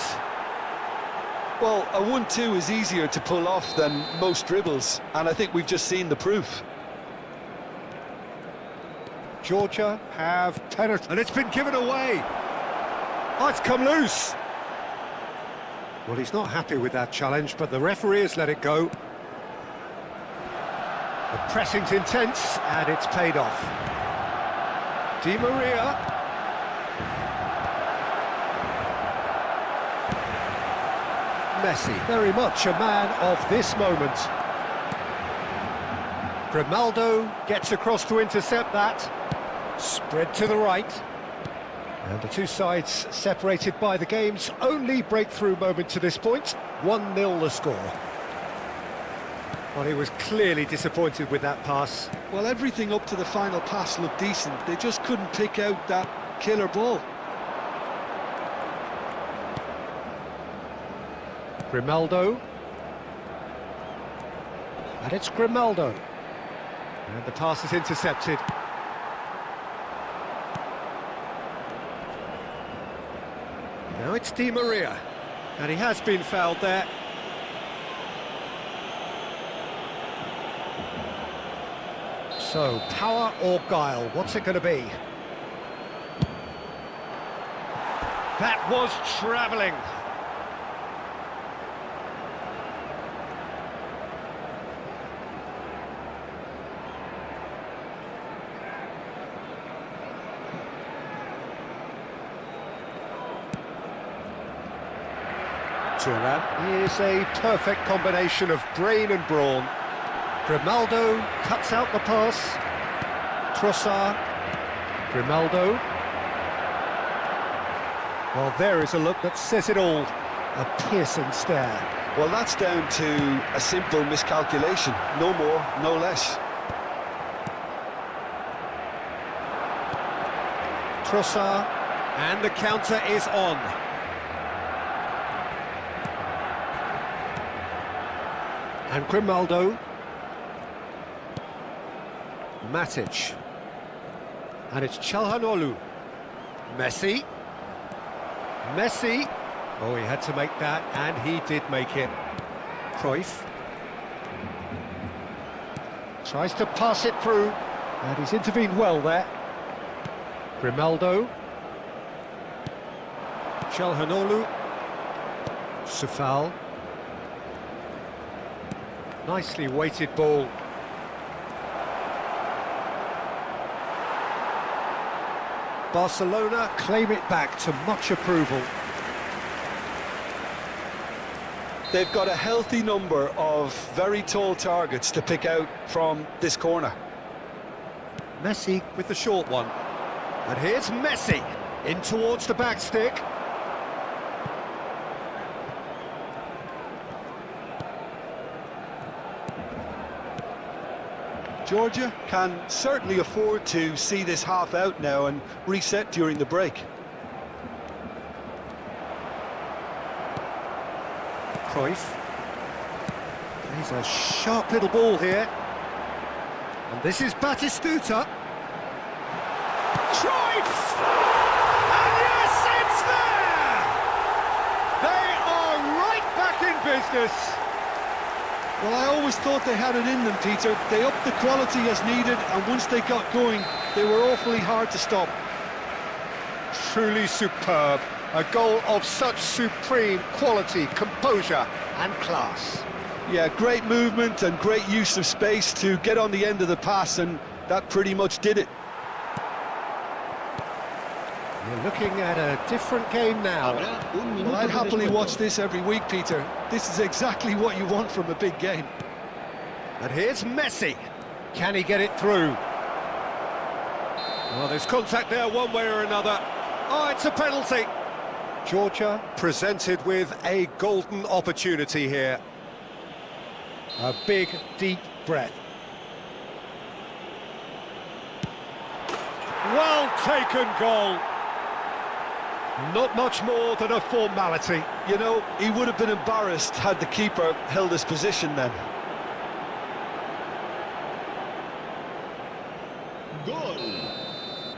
Well, a 1-2 is easier to pull off than most dribbles, and I think we've just seen the proof. Georgia have penetrated, and it's been given away. Oh, it's come loose. Well, he's not happy with that challenge, but the referee has let it go. The pressing's intense, and it's paid off. Di Maria. Messi, very much a man of this moment. Grimaldo gets across to intercept that. Spread to the right. And the two sides separated by the game's only breakthrough moment to this point. 1-0 the score. Well, he was clearly disappointed with that pass. Well, everything up to the final pass looked decent. They just couldn't pick out that killer ball. Grimaldo. And it's Grimaldo. And the pass is intercepted. Now it's Di Maria. And he has been fouled there. So, power or guile, what's it going to be? That was travelling. Thuram is a perfect combination of brain and brawn. Grimaldo cuts out the pass. Trossard. Grimaldo. Well, there is a look that says it all. A piercing stare. Well, that's down to a simple miscalculation. No more, no less. Trossard. And the counter is on. And Grimaldo. Matic. And it's Çalhanoğlu. Messi. Messi. Oh, he had to make that, and he did make it. Cruyff. Tries to pass it through, and he's intervened well there. Grimaldo. Çalhanoğlu. Sufal. Nicely weighted ball. Barcelona claim it back to much approval. They've got a healthy number of very tall targets to pick out from this corner. Messi with the short one. And here's Messi in towards the back stick. Georgia can certainly afford to see this half out now and reset during the break. Cruyff. He's a sharp little ball here. And this is Batistuta. Cruyff! And yes, it's there! They are right back in business. Well, I always thought they had it in them, Peter. They upped the quality as needed, and once they got going, they were awfully hard to stop. Truly superb. A goal of such supreme quality, composure and class. Yeah, great movement and great use of space to get on the end of the pass, and that pretty much did it. You're looking at a different game now. Well, I'd happily watch this every week, Peter. This is exactly what you want from a big game. And here's Messi. Can he get it through? Well, there's contact there one way or another. Oh, it's a penalty. Georgia presented with a golden opportunity here. A big, deep breath. Well taken goal. Not much more than a formality. You know, he would have been embarrassed had the keeper held his position then. Gol.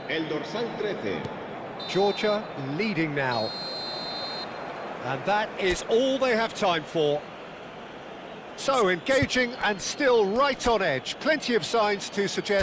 El dorsal 13. Georgia leading now. And that is all they have time for. So engaging and still right on edge. Plenty of signs to suggest